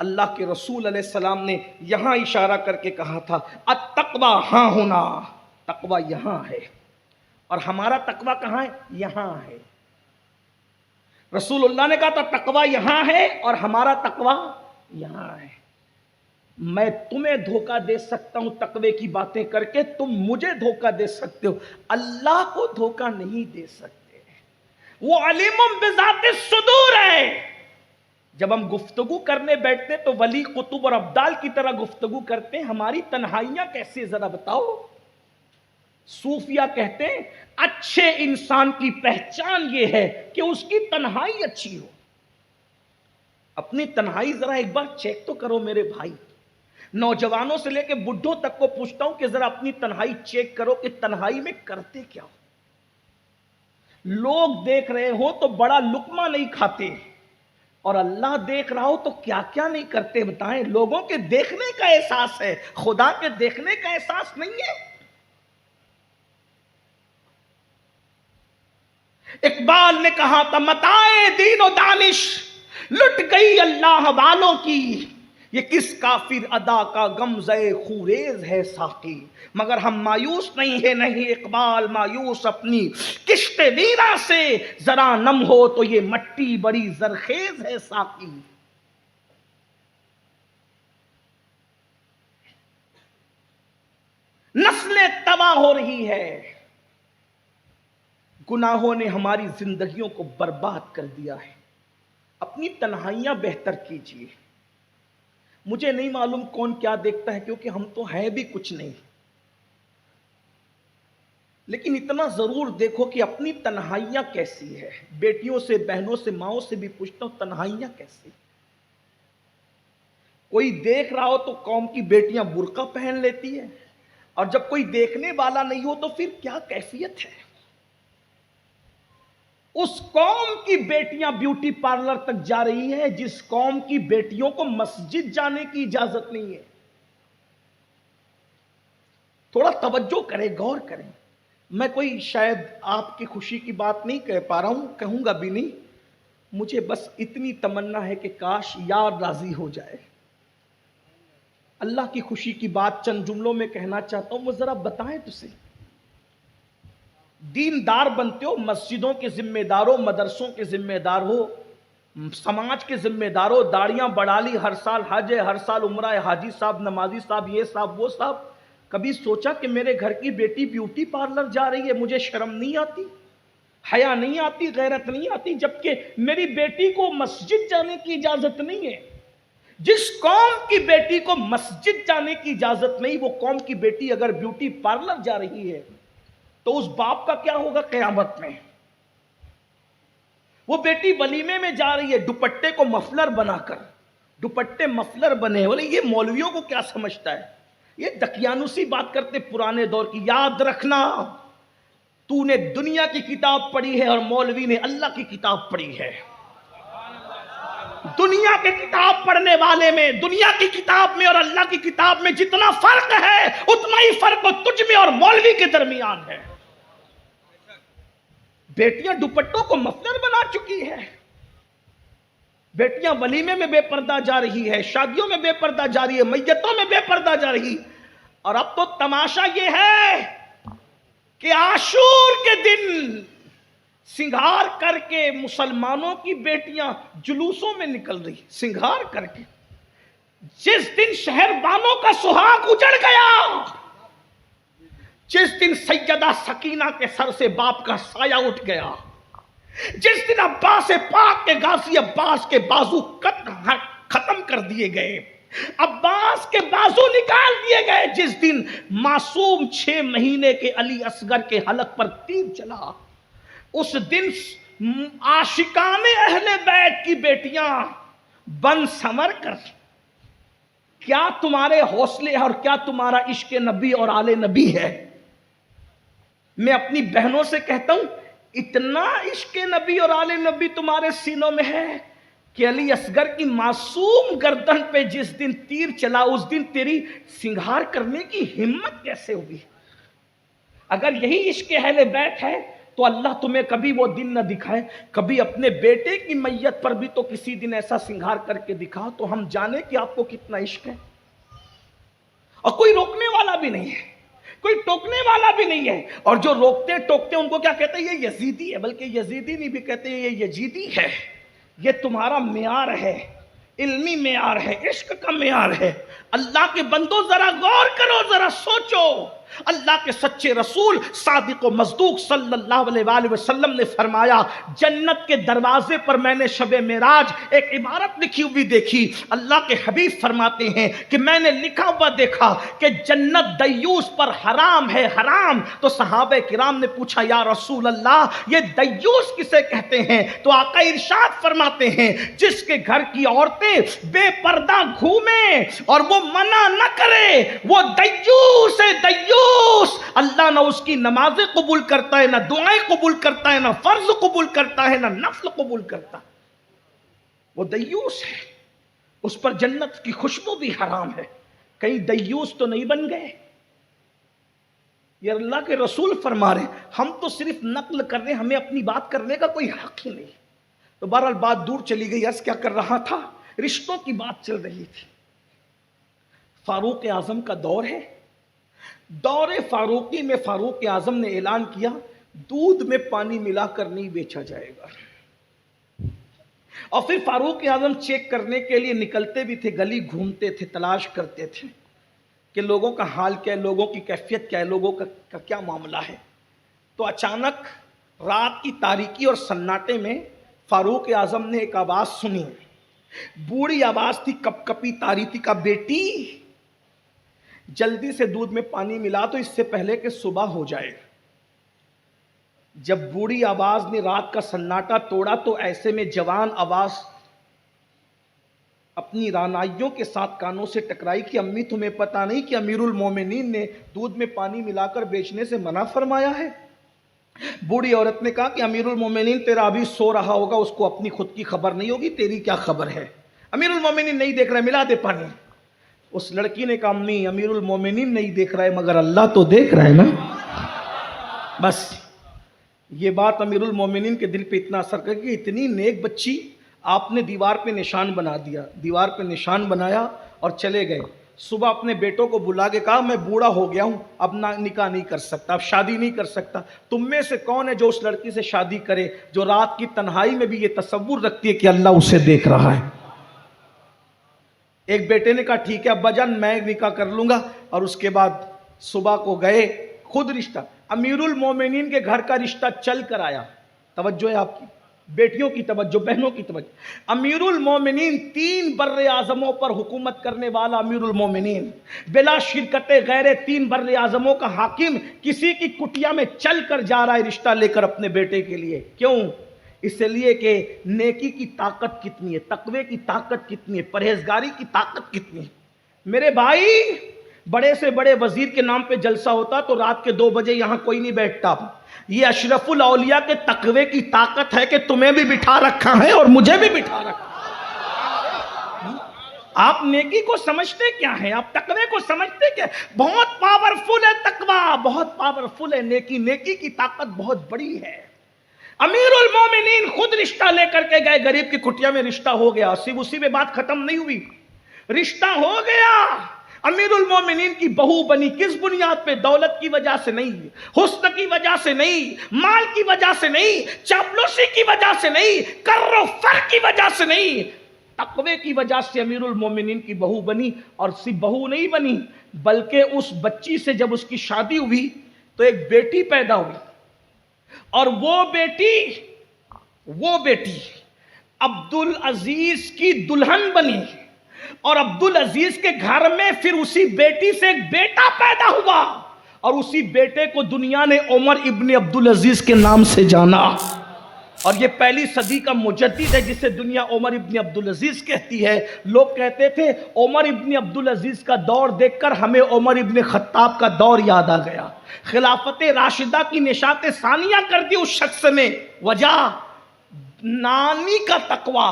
اللہ کے رسول علیہ السلام نے یہاں اشارہ کر کے کہا تھا التقوی ہاں ہونا، تقوی یہاں ہے، اور ہمارا تقوی کہاں ہے؟ یہاں ہے۔ رسول اللہ نے کہا تھا تقوی یہاں ہے اور ہمارا تقوی یہاں ہے۔ میں تمہیں دھوکہ دے سکتا ہوں تقوی کی باتیں کر کے، تم مجھے دھوکہ دے سکتے ہو، اللہ کو دھوکہ نہیں دے سکتے، وہ علیم بذات الصدور ہے۔ جب ہم گفتگو کرنے بیٹھتے تو ولی قطب اور ابدال کی طرح گفتگو کرتے ہیں، ہماری تنہائیاں کیسے ذرا بتاؤ۔ صوفیہ کہتے ہیں اچھے انسان کی پہچان یہ ہے کہ اس کی تنہائی اچھی ہو۔ اپنی تنہائی ذرا ایک بار چیک تو کرو میرے بھائی۔ نوجوانوں سے لے کے بڈھوں تک کو پوچھتا ہوں کہ ذرا اپنی تنہائی چیک کرو کہ تنہائی میں کرتے کیا ہو۔ لوگ دیکھ رہے ہو تو بڑا لقمہ نہیں کھاتے، اور اللہ دیکھ رہا ہو تو کیا کیا نہیں کرتے، بتائیں۔ لوگوں کے دیکھنے کا احساس ہے، خدا کے دیکھنے کا احساس نہیں ہے۔ اقبال نے کہا تھا متاع دین و دانش لٹ گئی اللہ والوں کی، یہ کس کافر ادا کا غمزہ خوریز ہے ساقی، مگر ہم مایوس نہیں ہے، نہیں اقبال مایوس اپنی کشت ویرا سے، ذرا نم ہو تو یہ مٹی بڑی زرخیز ہے ساقی۔ نسلیں تباہ ہو رہی ہے، گناہوں نے ہماری زندگیوں کو برباد کر دیا ہے۔ اپنی تنہائیاں بہتر کیجیے۔ مجھے نہیں معلوم کون کیا دیکھتا ہے، کیونکہ ہم تو ہیں بھی کچھ نہیں، لیکن اتنا ضرور دیکھو کہ اپنی تنہائیاں کیسی ہے۔ بیٹیوں سے، بہنوں سے، ماؤں سے بھی پوچھتا ہوں تنہائیاں کیسی۔ کوئی دیکھ رہا ہو تو قوم کی بیٹیاں برقع پہن لیتی ہے، اور جب کوئی دیکھنے والا نہیں ہو تو پھر کیا کیفیت ہے۔ اس قوم کی بیٹیاں بیوٹی پارلر تک جا رہی ہیں جس قوم کی بیٹیوں کو مسجد جانے کی اجازت نہیں ہے۔ تھوڑا توجہ کریں، غور کریں۔ میں کوئی شاید آپ کی خوشی کی بات نہیں کہہ پا رہا ہوں، کہوں گا بھی نہیں۔ مجھے بس اتنی تمنا ہے کہ کاش یار راضی ہو جائے۔ اللہ کی خوشی کی بات چند جملوں میں کہنا چاہتا ہوں، وہ ذرا بتائیں تو صحیح۔ دیندار بنتے ہو، مسجدوں کے ذمہ دار ہو، مدرسوں کے ذمہ دار ہو، سماج کے ذمہ دار ہو، داڑیاں بڑھا لی، ہر سال حج ہے، ہر سال عمرہ ہے، حاجی صاحب، نمازی صاحب، یہ صاحب وہ صاحب، کبھی سوچا کہ میرے گھر کی بیٹی بیوٹی پارلر جا رہی ہے، مجھے شرم نہیں آتی، حیا نہیں آتی، غیرت نہیں آتی، جبکہ میری بیٹی کو مسجد جانے کی اجازت نہیں ہے۔ جس قوم کی بیٹی کو مسجد جانے کی اجازت نہیں، وہ قوم کی بیٹی اگر بیوٹی پارلر جا رہی ہے تو اس باپ کا کیا ہوگا قیامت میں۔ وہ بیٹی ولیمے میں جا رہی ہے دوپٹے کو مفلر بنا کر، دوپٹے مفلر بنے، بولے یہ مولویوں کو کیا سمجھتا ہے، یہ دقیانوسی بات کرتے پرانے دور کی۔ یاد رکھنا تو نے دنیا کی کتاب پڑھی ہے اور مولوی نے اللہ کی کتاب پڑھی ہے۔ دنیا کے کتاب پڑھنے والے میں، دنیا کی کتاب میں اور اللہ کی کتاب میں جتنا فرق ہے اتنا ہی فرق تجھ میں اور مولوی کے درمیان ہے۔ بیٹیاں دوپٹوں کو مفلر بنا چکی ہے، بیٹیاں ولیمے میں بے پردہ جا رہی ہے، شادیوں میں بے پردہ جا رہی ہے، میتوں میں بے پردہ جا رہی۔ اور اب تو تماشا یہ ہے کہ عاشور کے دن سنگھار کر کے مسلمانوں کی بیٹیاں جلوسوں میں نکل رہی، سنگھار کر کے۔ جس دن شہر بانوں کا سہاگ اجڑ گیا، جس دن سیدہ سکینہ کے سر سے باپ کا سایہ اٹھ گیا، جس دن عباس پاک کے غازی عباس کے بازو ختم کر دیے گئے، عباس کے بازو نکال دیے گئے، جس دن معصوم 6 مہینے کے علی اصغر کے حلق پر تیر چلا، اس دن عاشقان اہل بیت کی بیٹیاں بن سمر کر، کیا تمہارے حوصلے اور کیا تمہارا عشق نبی اور آل نبی ہے۔ میں اپنی بہنوں سے کہتا ہوں اتنا عشق نبی اور آل نبی تمہارے سینوں میں ہے کہ علی اصغر کی معصوم گردن پہ جس دن تیر چلا اس دن تیری سنگھار کرنے کی ہمت کیسے ہوگی۔ اگر یہی عشق اہل بیت ہے تو اللہ تمہیں کبھی وہ دن نہ دکھائے، کبھی اپنے بیٹے کی میت پر بھی تو کسی دن ایسا سنگھار کر کے دکھا تو ہم جانے کہ آپ کو کتنا عشق ہے۔ اور کوئی روکنے والا بھی نہیں ہے، کوئی ٹوکنے والا بھی نہیں ہے، اور جو روکتے ٹوکتے ان کو کیا کہتے ہیں؟ یہ یزیدی ہے، بلکہ یزیدی نہیں بھی کہتے ہیں، یہ یزیدی ہے۔ یہ تمہارا معیار ہے، علمی معیار ہے، عشق کا معیار ہے۔ اللہ کے بندو ذرا غور کرو، ذرا سوچو۔ اللہ کے سچے رسول صادق و مصدوق صلی اللہ علیہ وآلہ وسلم نے فرمایا، جنت کے دروازے پر میں نے شب معراج ایک عبارت لکھی ہوئی دیکھی۔ اللہ کے حبیب فرماتے ہیں کہ میں نے لکھا ہوا دیکھا کہ جنت دیوس پر حرام ہے، حرام۔ تو صحابہ کرام نے پوچھا، یا رسول اللہ یہ دیوس کسے کہتے ہیں؟ تو آقا ارشاد فرماتے ہیں، جس کے گھر کی عورتیں بے پردہ گھومیں اور وہ منع نہ کرے، وہ دیوس ہے، دیوس۔ اللہ نہ اس کی نمازیں قبول کرتا ہے، نہ دعائیں قبول کرتا ہے، نہ فرض قبول کرتا ہے، نہ نفل قبول کرتا ہے۔ وہ دیوس ہے، اس پر جنت کی خوشبو بھی حرام ہے۔ کہیں دیوس تو نہیں بن گئے؟ یہ اللہ کے رسول فرما رہے ہیں، ہم تو صرف نقل کر رہے ہیں، ہمیں اپنی بات کرنے کا کوئی حق ہی نہیں۔ تو بہرحال بات دور چلی گئی۔ عرض کیا کر رہا تھا؟ رشتوں کی بات چل رہی تھی۔ فاروق اعظم کا دور ہے، دور فاروقی میں فاروق اعظم نے اعلان کیا، دودھ میں پانی ملا کر نہیں بیچا جائے گا۔ اور پھر فاروق اعظم چیک کرنے کے لیے نکلتے بھی تھے، گلی گھومتے تھے، تلاش کرتے تھے کہ لوگوں کا حال کیا ہے، لوگوں کی کیفیت کیا ہے، لوگوں کا کیا معاملہ ہے۔ تو اچانک رات کی تاریکی اور سناٹے میں فاروق اعظم نے ایک آواز سنی، بوڑھی آواز تھی، کپ کپی تاری تھی، کا بیٹی جلدی سے دودھ میں پانی ملا تو اس سے پہلے کہ صبح ہو جائے۔ جب بوڑھی آواز نے رات کا سناٹا توڑا تو ایسے میں جوان آواز اپنی رانائیوں کے ساتھ کانوں سے ٹکرائی کہ امی تمہیں پتا نہیں کہ امیر المومنین نے دودھ میں پانی ملا کر بیچنے سے منع فرمایا ہے؟ بوڑھی عورت نے کہا کہ امیر المومنین تیرا ابھی سو رہا ہوگا، اس کو اپنی خود کی خبر نہیں ہوگی، تیری کیا خبر ہے؟ امیر المومنین نہیں دیکھ رہا ہے، ملا دے پانی۔ اس لڑکی نے کہا امی امیر المومنین نہیں دیکھ رہا ہے مگر اللہ تو دیکھ رہا ہے نا۔ بس یہ بات امیر المومنین کے دل پہ اتنا اثر کر کہ اتنی نیک بچی آپ نے دیوار پہ نشان بنا دیا، دیوار پہ نشان بنایا اور چلے گئے۔ صبح اپنے بیٹوں کو بلا کے کہا میں بوڑھا ہو گیا ہوں، اب نکاح نہیں کر سکتا، اب شادی نہیں کر سکتا۔ تم میں سے کون ہے جو اس لڑکی سے شادی کرے جو رات کی تنہائی میں بھی یہ تصور رکھتی ہے کہ اللہ اسے دیکھ رہا ہے؟ ایک بیٹے نے کہا ٹھیک ہے ابا جان میں نکاح کر لوں گا، اور اس کے بعد صبح کو گئے خود رشتہ، امیر المومنین کے گھر کا رشتہ چل کر آیا۔ توجہ ہے آپ کی بیٹیوں کی توجہ، بہنوں کی توجہ۔ امیر المومنین 3 بر اعظموں پر حکومت کرنے والا امیر المومنین، بلا شرکت غیر 3 بر اعظموں کا حاکم کسی کی کٹیا میں چل کر جا رہا ہے رشتہ لے کر اپنے بیٹے کے لیے۔ کیوں؟ اس لیے کہ نیکی کی طاقت کتنی ہے، تقوی کی طاقت کتنی ہے، پرہیزگاری کی طاقت کتنی ہے۔ میرے بھائی بڑے سے بڑے وزیر کے نام پہ جلسہ ہوتا تو رات کے 2 بجے یہاں کوئی نہیں بیٹھتا۔ یہ اشرف الاولیاء کے تقوی کی طاقت ہے کہ تمہیں بھی بٹھا رکھا ہے اور مجھے بھی بٹھا رکھا۔ آپ نیکی کو سمجھتے کیا ہیں؟ آپ تقوی کو سمجھتے کیا؟ بہت پاورفل ہے تقوی، بہت پاورفل ہے نیکی، نیکی کی طاقت بہت بڑی ہے۔ امیر المومنین خود رشتہ لے کر کے گئے، غریب کی کٹیا میں رشتہ ہو گیا، صرف اسی میں بات ختم نہیں ہوئی، رشتہ ہو گیا۔ امیر المومنین کی بہو بنی، کس بنیاد پہ؟ دولت کی وجہ سے نہیں، حسن کی وجہ سے نہیں، مال کی وجہ سے نہیں، چاپلوسی کی وجہ سے نہیں، کر و فر کی وجہ سے نہیں، تقوی کی وجہ سے امیر المومنین کی بہو بنی۔ اور صرف بہو نہیں بنی بلکہ اس بچی سے جب اس کی شادی ہوئی تو ایک بیٹی پیدا ہوئی، اور وہ بیٹی عبدالعزیز کی دلہن بنی، اور عبدالعزیز کے گھر میں پھر اسی بیٹی سے ایک بیٹا پیدا ہوا، اور اسی بیٹے کو دنیا نے عمر ابن عبدالعزیز کے نام سے جانا۔ اور یہ پہلی صدی کا مجدد ہے جسے دنیا عمر ابن عبدالعزیز کہتی ہے۔ لوگ کہتے تھے عمر ابن عبدالعزیز کا دور دیکھ کر ہمیں عمر ابن خطاب کا دور یاد آ گیا۔ خلافت راشدہ کی نشاط ثانیہ کر دی اس شخص نے، وجہ نانی کا تقوی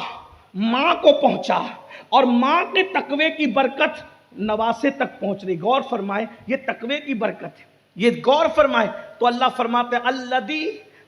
ماں کو پہنچا، اور ماں کے تقوی کی برکت نواسے تک پہنچ رہی۔ غور فرمائے، یہ تقوی کی برکت ہے، یہ غور فرمائے۔ تو اللہ فرماتے ہیں الذی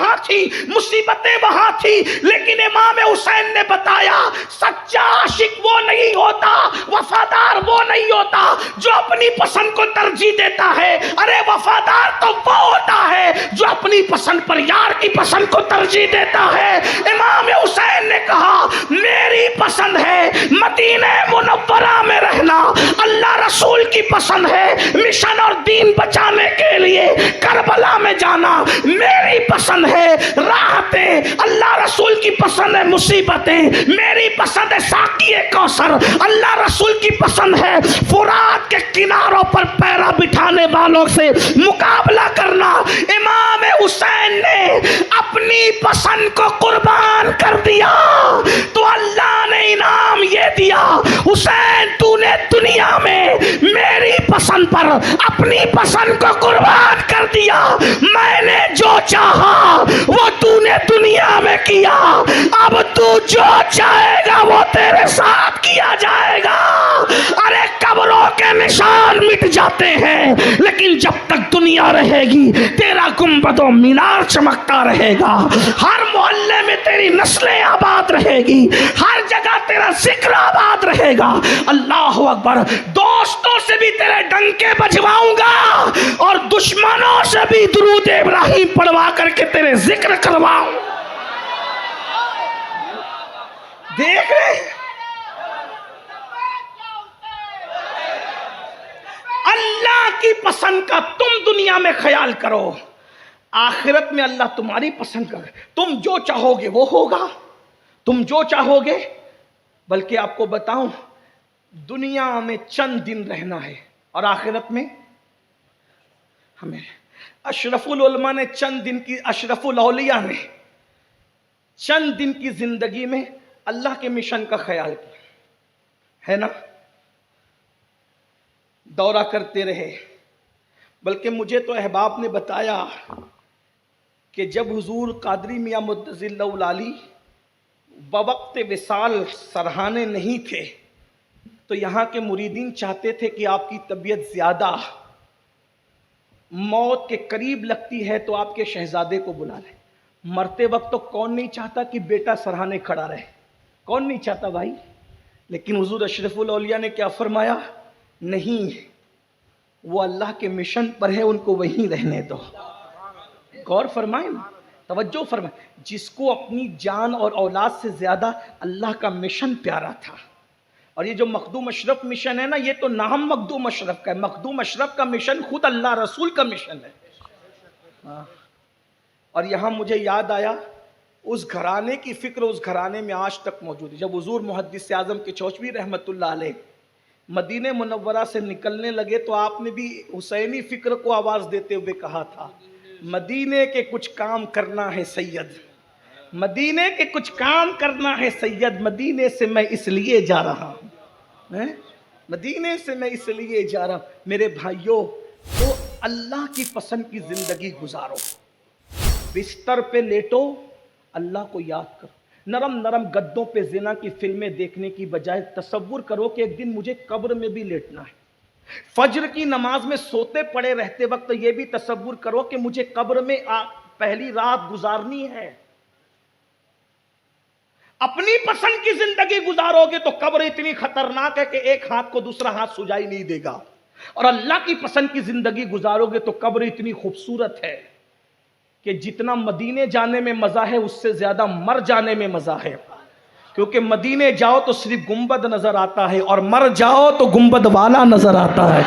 یہاں تھی، مصیبتیں وہاں تھی، لیکن امام حسین نے بتایا سچا عاشق وہ نہیں ہوتا، وفادار وہ نہیں ہوتا جو اپنی پسند کو ترجیح دیتا ہے، ارے وفادار تو وہ ہوتا ہے جو اپنی پسند پر یار کی پسند کو ترجیح دیتا ہے۔ امام حسین نے کہا میری پسند ہے مدینہ منورہ میں رہنا، اللہ رسول کی پسند ہے مشن اور دین بچانے کے لیے کربلا میں جانا، میری پسند ہے راحتیں، اللہ رسول کی پسند ہے مصیبتیں، میری پسند ہے ساقی کوثر، اللہ رسول کی پسند ہے فرات کے کناروں پر پیرا بٹھانے والوں سے مقابلہ کرنا۔ امام حسین نے اپنی پسند کو قربان کر دیا تو اللہ نے انعام یہ دیا، حسین تو نے دنیا میں میری پسند پر اپنی پسند کو قربان کر دیا، میں نے جو چاہا وہ تو نے دنیا میں کیا، اب تو جو چاہے گا وہ تیرے ساتھ کیا جائے گا۔ ارے قبروں کے نشان مٹ جاتے ہیں لیکن جب تک دنیا رہے گی تیرا گنبد و مینار چمکتا رہے گا، ہر محلے میں تیری نسلیں آباد رہے گی، ہر جگہ تیرا ذکر آباد رہے گا۔ اللہ اکبر، دوستوں سے بھی تیرے ڈنکے بجواؤں گا اور دشمنوں سے بھی درود ابراہیم پڑھوا کر کے تیرے ذکر کرواؤں۔ دیکھ رہے اللہ کی پسند کا تم دنیا میں خیال کرو، آخرت میں اللہ تمہاری پسند کا، تم جو چاہو گے وہ ہوگا، تم جو چاہو گے۔ بلکہ آپ کو بتاؤں دنیا میں چند دن رہنا ہے اور آخرت میں ہمیں اشرف العلماء نے چند دن کی، اشرف الاولیاء نے چند دن کی زندگی میں اللہ کے مشن کا خیال کیا ہے نا، دورہ کرتے رہے۔ بلکہ مجھے تو احباب نے بتایا کہ جب حضور قادری میاں مدظر اللہ العالی بوقت وصال سرہانے نہیں تھے تو یہاں کے مریدین چاہتے تھے کہ آپ کی طبیعت زیادہ موت کے قریب لگتی ہے تو آپ کے شہزادے کو بلا لیں۔ مرتے وقت تو کون نہیں چاہتا کہ بیٹا سرہانے کھڑا رہے، کون نہیں چاہتا بھائی، لیکن حضور اشرف الاولیاء نے کیا فرمایا، نہیں وہ اللہ کے مشن پر ہے، ان کو وہیں رہنے دو۔ غور فرمائیں، توجہ فرمائیں، جس کو اپنی جان اور اولاد سے زیادہ اللہ کا مشن پیارا تھا۔ اور یہ جو مخدوم اشرف مشن ہے نا، یہ تو نام مخدوم اشرف کا ہے، مخدوم اشرف کا مشن خود اللہ رسول کا مشن ہے۔ اور یہاں مجھے یاد آیا اس گھرانے کی فکر اس گھرانے میں آج تک موجود ہے۔ جب حضور محدث اعظم کے چوچوی رحمت اللہ علیہ مدینہ منورہ سے نکلنے لگے تو آپ نے بھی حسینی فکر کو آواز دیتے ہوئے کہا تھا، مدینے کے کچھ کام کرنا ہے سید، مدینے کے کچھ کام کرنا ہے سید، مدینے سے میں اس لیے جا رہا ہوں، مدینے سے میں اس لیے جا رہا ہوں۔ میرے بھائیوں، تو اللہ کی پسند کی زندگی گزارو، بستر پہ لیٹو، اللہ کو یاد کرو، نرم نرم گدوں پہ زنا کی فلمیں دیکھنے کی بجائے تصور کرو کہ ایک دن مجھے قبر میں بھی لیٹنا ہے۔ فجر کی نماز میں سوتے پڑے رہتے وقت یہ بھی تصور کرو کہ مجھے قبر میں پہلی رات گزارنی ہے۔ اپنی پسند کی زندگی گزارو گے تو قبر اتنی خطرناک ہے کہ ایک ہاتھ کو دوسرا ہاتھ سجائی نہیں دے گا، اور اللہ کی پسند کی زندگی گزارو گے تو قبر اتنی خوبصورت ہے کہ جتنا مدینے جانے میں مزہ ہے اس سے زیادہ مر جانے میں مزہ ہے، کیونکہ مدینے جاؤ تو صرف گنبد نظر آتا ہے اور مر جاؤ تو گنبد والا نظر آتا ہے۔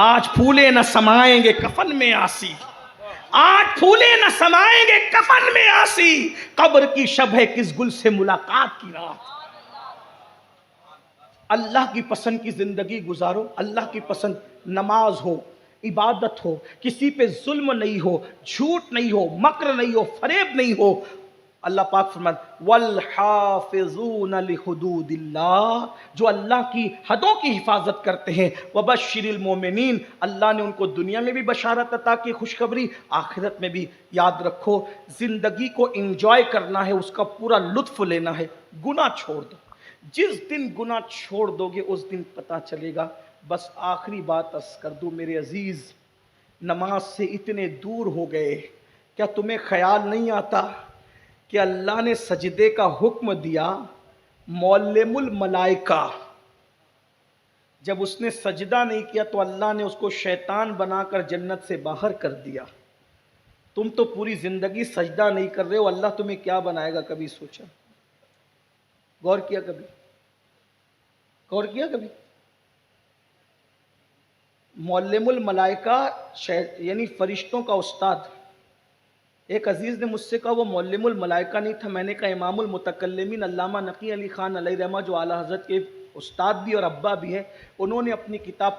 آج پھولے نہ سمائیں گے کفن میں آسی، آج پھولے نہ سمائیں گے کفن میں آسی، قبر کی شب ہے کس گل سے ملاقات کی رات۔ اللہ کی پسند کی زندگی گزارو، اللہ کی پسند، نماز ہو، عبادت ہو، کسی پہ ظلم نہیں ہو، جھوٹ نہیں ہو، مکر نہیں ہو، فریب نہیں ہو۔ اللہ پاک فرماتا والحافظون لحدود اللہ، جو اللہ کی حدوں کی حفاظت کرتے ہیں، وبشر المومنین، اللہ نے ان کو دنیا میں بھی بشارت عطا کی، خوشخبری، آخرت میں بھی۔ یاد رکھو زندگی کو انجوائے کرنا ہے، اس کا پورا لطف لینا ہے، گناہ چھوڑ دو۔ جس دن گناہ چھوڑ دو گے اس دن پتہ چلے گا۔ بس آخری بات عرض کر دوں میرے عزیز، نماز سے اتنے دور ہو گئے، کیا تمہیں خیال نہیں آتا کہ اللہ نے سجدے کا حکم دیا؟ معلم الملائکہ جب اس نے سجدہ نہیں کیا تو اللہ نے اس کو شیطان بنا کر جنت سے باہر کر دیا۔ تم تو پوری زندگی سجدہ نہیں کر رہے ہو، اللہ تمہیں کیا بنائے گا؟ کبھی سوچا؟ غور کیا کبھی؟ غور کیا کبھی؟ معلم الملائکہ یعنی فرشتوں کا استاد۔ ایک عزیز نے مجھ سے کہا وہ معلم الملائکہ نہیں تھا، میں نے کہا امام المتکلمین علامہ نقی علی خان علیہ رحمہ جو اعلیٰ حضرت کے استاد بھی اور ابا بھی ہے، انہوں نے اپنی کتاب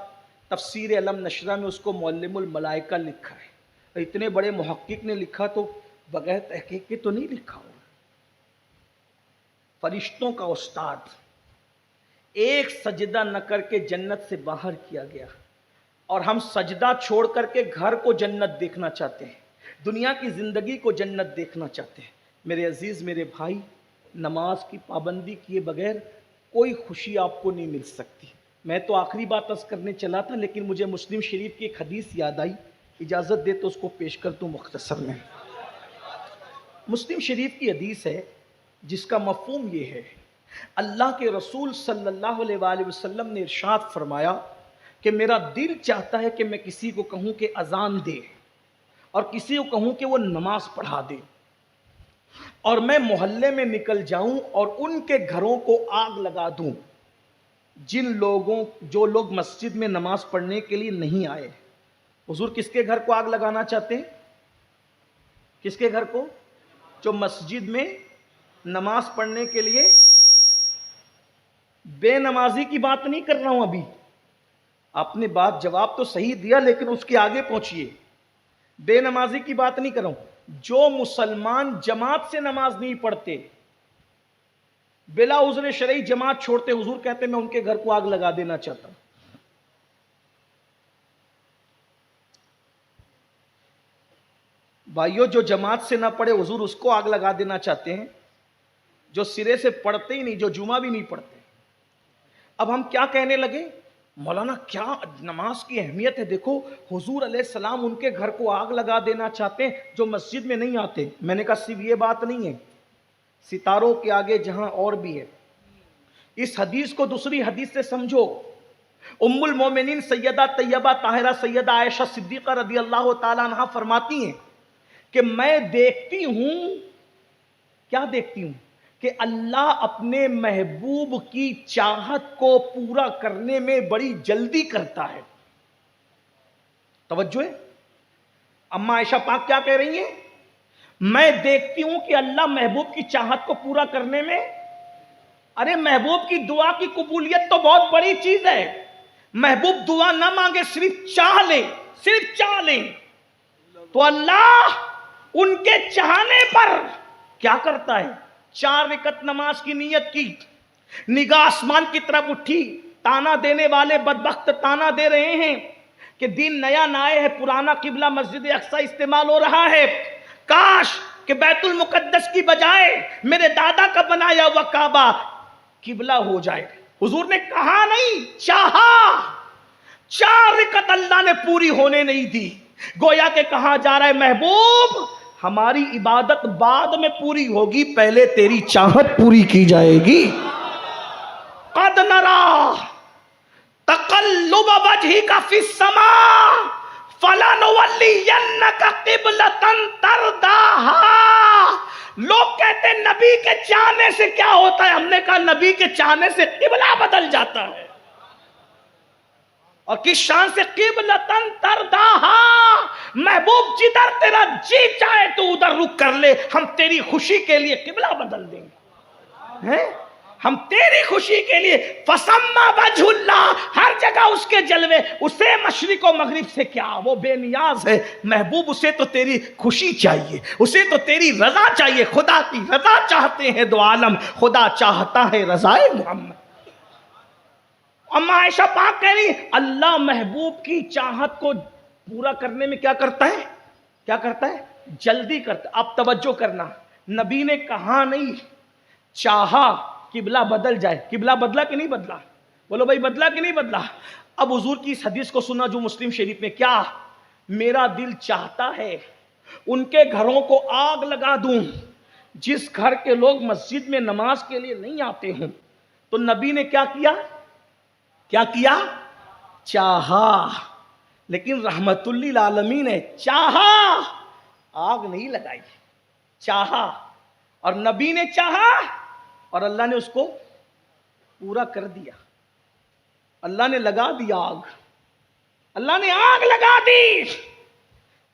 تفسیر علم نشرہ میں اس کو معلم الملائکہ لکھا ہے۔ اتنے بڑے محقق نے لکھا تو بغیر تحقیق کے تو نہیں لکھا ہوا۔ فرشتوں کا استاد، ایک سجدہ نہ کر کے جنت سے باہر کیا گیا، اور ہم سجدہ چھوڑ کر کے گھر کو جنت دیکھنا چاہتے ہیں، دنیا کی زندگی کو جنت دیکھنا چاہتے ہیں۔ میرے عزیز، میرے بھائی، نماز کی پابندی کیے بغیر کوئی خوشی آپ کو نہیں مل سکتی۔ میں تو آخری بات عرض کرنے چلا تھا، لیکن مجھے مسلم شریف کی ایک حدیث یاد آئی، اجازت دے تو اس کو پیش کر دوں مختصر میں۔ مسلم شریف کی حدیث ہے جس کا مفہوم یہ ہے، اللہ کے رسول صلی اللہ علیہ وآلہ وسلم نے ارشاد فرمایا کہ میرا دل چاہتا ہے کہ میں کسی کو کہوں کہ اذان دے، اور کسی کو کہوں کہ وہ نماز پڑھا دے، اور میں محلے میں نکل جاؤں اور ان کے گھروں کو آگ لگا دوں جو لوگ مسجد میں نماز پڑھنے کے لیے نہیں آئے۔ حضور کس کے گھر کو آگ لگانا چاہتے ہیں؟ کس کے گھر کو؟ جو مسجد میں نماز پڑھنے کے لیے، بے نمازی کی بات نہیں کر رہا ہوں ابھی، آپ نے بات جواب تو صحیح دیا لیکن اس کے آگے پہنچیے۔ بے نمازی کی بات نہیں کر رہا ہوں، جو مسلمان جماعت سے نماز نہیں پڑھتے، بلا عذر شرعی جماعت چھوڑتے، حضور کہتے میں ان کے گھر کو آگ لگا دینا چاہتا ہوں۔ بھائیو، جو جماعت سے نہ پڑھے حضور اس کو آگ لگا دینا چاہتے ہیں، جو سرے سے پڑھتے ہی نہیں، جو جمعہ بھی نہیں پڑھتے۔ اب ہم کیا کہنے لگے؟ مولانا کیا نماز کی اہمیت ہے، دیکھو حضور علیہ السلام ان کے گھر کو آگ لگا دینا چاہتے ہیں جو مسجد میں نہیں آتے۔ میں نے کہا صرف یہ بات نہیں ہے، ستاروں کے آگے جہاں اور بھی ہے۔ اس حدیث کو دوسری حدیث سے سمجھو۔ ام المومنین سیدہ طیبہ طاہرہ سیدہ عائشہ صدیقہ رضی اللہ تعالیٰ عنہا فرماتی ہیں کہ میں دیکھتی ہوں، کیا دیکھتی ہوں؟ کہ اللہ اپنے محبوب کی چاہت کو پورا کرنے میں بڑی جلدی کرتا ہے۔ توجہ ہے؟ اما عائشہ پاک کیا کہہ رہی ہیں؟ میں دیکھتی ہوں کہ اللہ محبوب کی چاہت کو پورا کرنے میں، ارے محبوب کی دعا کی قبولیت تو بہت بڑی چیز ہے۔ محبوب دعا نہ مانگے، صرف چاہ لیں، صرف چاہ لیں تو اللہ ان کے چاہنے پر کیا کرتا ہے؟ 4 رکعت نماز کی نیت کی، نگاہ آسمان کی طرف اٹھی، تانا دینے والے بدبخت تانا دے رہے ہیں کہ دین نیا نہ آئے ہے، پرانا قبلہ مسجد اقصی استعمال ہو رہا ہے، کاش کہ بیت المقدس کی بجائے میرے دادا کا بنایا ہوا کعبہ قبلہ ہو جائے۔ حضور نے کہا نہیں، چاہا، 4 رکعت اللہ نے پوری ہونے نہیں دی۔ گویا کہ کہا جا رہا ہے محبوب ہماری عبادت بعد میں پوری ہوگی، پہلے تیری چاہت پوری کی جائے گی۔ قد نرا تقلب وجهك في السماء فلنولینک قبلۃ ترضاها۔ لوگ کہتے ہیں نبی کے چاہنے سے کیا ہوتا ہے؟ ہم نے کہا نبی کے چاہنے سے قبلہ بدل جاتا ہے۔ اور کس شان سے؟ قبلۃ ترضاها، محبوب جدھر تیرا جی چاہے تو ادھر رک کر لے، ہم تیری خوشی کے لیے قبلہ بدل دیں گے، ہم تیری خوشی کے لیے۔ فسما وجہ اللہ، ہر جگہ اس کے جلوے، اسے مشرق و مغرب سے کیا، وہ بے نیاز ہے محبوب، اسے تو تیری خوشی چاہیے، اسے تو تیری رضا چاہیے۔ خدا کی رضا چاہتے ہیں دو عالم، خدا چاہتا ہے رضائے محمد۔ اما عائشہ پاک کہہ رہی اللہ محبوب کی چاہت کو پورا کرنے میں کیا کرتا ہے؟ کیا کرتا ہے؟ جلدی کرتا۔ اب توجہ کرنا، نبی نے کہا نہیں، چاہا قبلہ بدل جائے۔ قبلہ بدلا کہ نہیں بدلا؟ بولو بھائی، بدلا کہ نہیں بدلا؟ اب حضور کی اس حدیث کو سنا جو مسلم شریف میں، کیا میرا دل چاہتا ہے ان کے گھروں کو آگ لگا دوں، جس گھر کے لوگ مسجد میں نماز کے لیے نہیں آتے ہوں۔ تو نبی نے کیا کیا؟ چاہا، لیکن رحمت للعالمین نے چاہا، آگ نہیں لگائی، چاہا، اور نبی نے چاہا اور اللہ نے اس کو پورا کر دیا۔ اللہ نے لگا دیا آگ، اللہ نے آگ لگا دی۔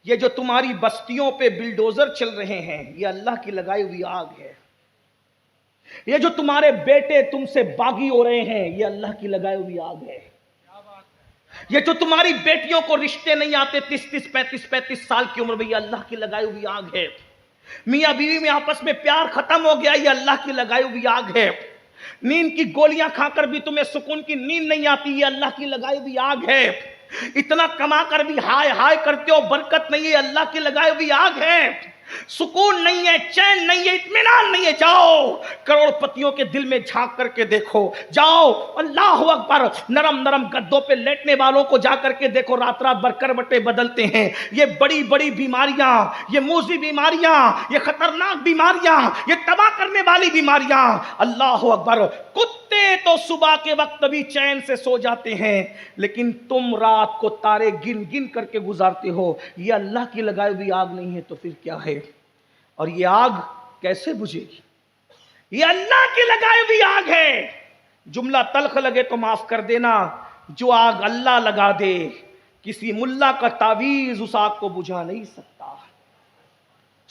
یہ جو تمہاری بستیوں پہ بلڈوزر چل رہے ہیں، یہ اللہ کی لگائی ہوئی آگ ہے۔ یہ جو تمہارے بیٹے تم سے باغی ہو رہے ہیں، یہ اللہ کی لگائی ہوئی آگ ہے۔ یہ جو تمہاری بیٹیوں کو رشتے نہیں آتے 35 سال کی عمر میں، یہ اللہ کی لگائی ہوئی آگ ہے۔ میاں بیوی میں آپس میں پیار ختم ہو گیا، یہ اللہ کی لگائی ہوئی آگ ہے۔ نیند کی گولیاں کھا کر بھی تمہیں سکون کی نیند نہیں آتی، یہ اللہ کی لگائی ہوئی آگ ہے۔ اتنا کما کر بھی ہائے ہائے کرتے ہو، برکت نہیں ہے، اللہ کی لگائی ہوئی آگ ہے۔ سکون نہیں ہے، چین نہیں ہے، اطمینان نہیں ہے۔ جاؤ کروڑ پتیوں کے دل میں جھانک کر کے دیکھو، جاؤ اللہ اکبر، نرم نرم گدوں پہ لیٹنے والوں کو جا کر کے دیکھو، رات رات بھر کروٹیں بدلتے ہیں۔ یہ بڑی بڑی بیماریاں، یہ موذی بیماریاں، یہ خطرناک بیماریاں، یہ تباہ کرنے والی بیماریاں، اللہ اکبر۔ کتے تو صبح کے وقت بھی چین سے سو جاتے ہیں، لیکن تم رات کو تارے گن گن کر کے گزارتے ہو۔ یہ اللہ کی لگائی ہوئی آگ نہیں ہے تو پھر کیا ہے؟ اور یہ آگ کیسے بجھے گی؟ یہ اللہ کی لگائی ہوئی آگ ہے۔ جملہ تلخ لگے تو معاف کر دینا، جو آگ اللہ لگا دے، کسی ملا کا تعویذ اس آگ کو بجھا نہیں سکتا۔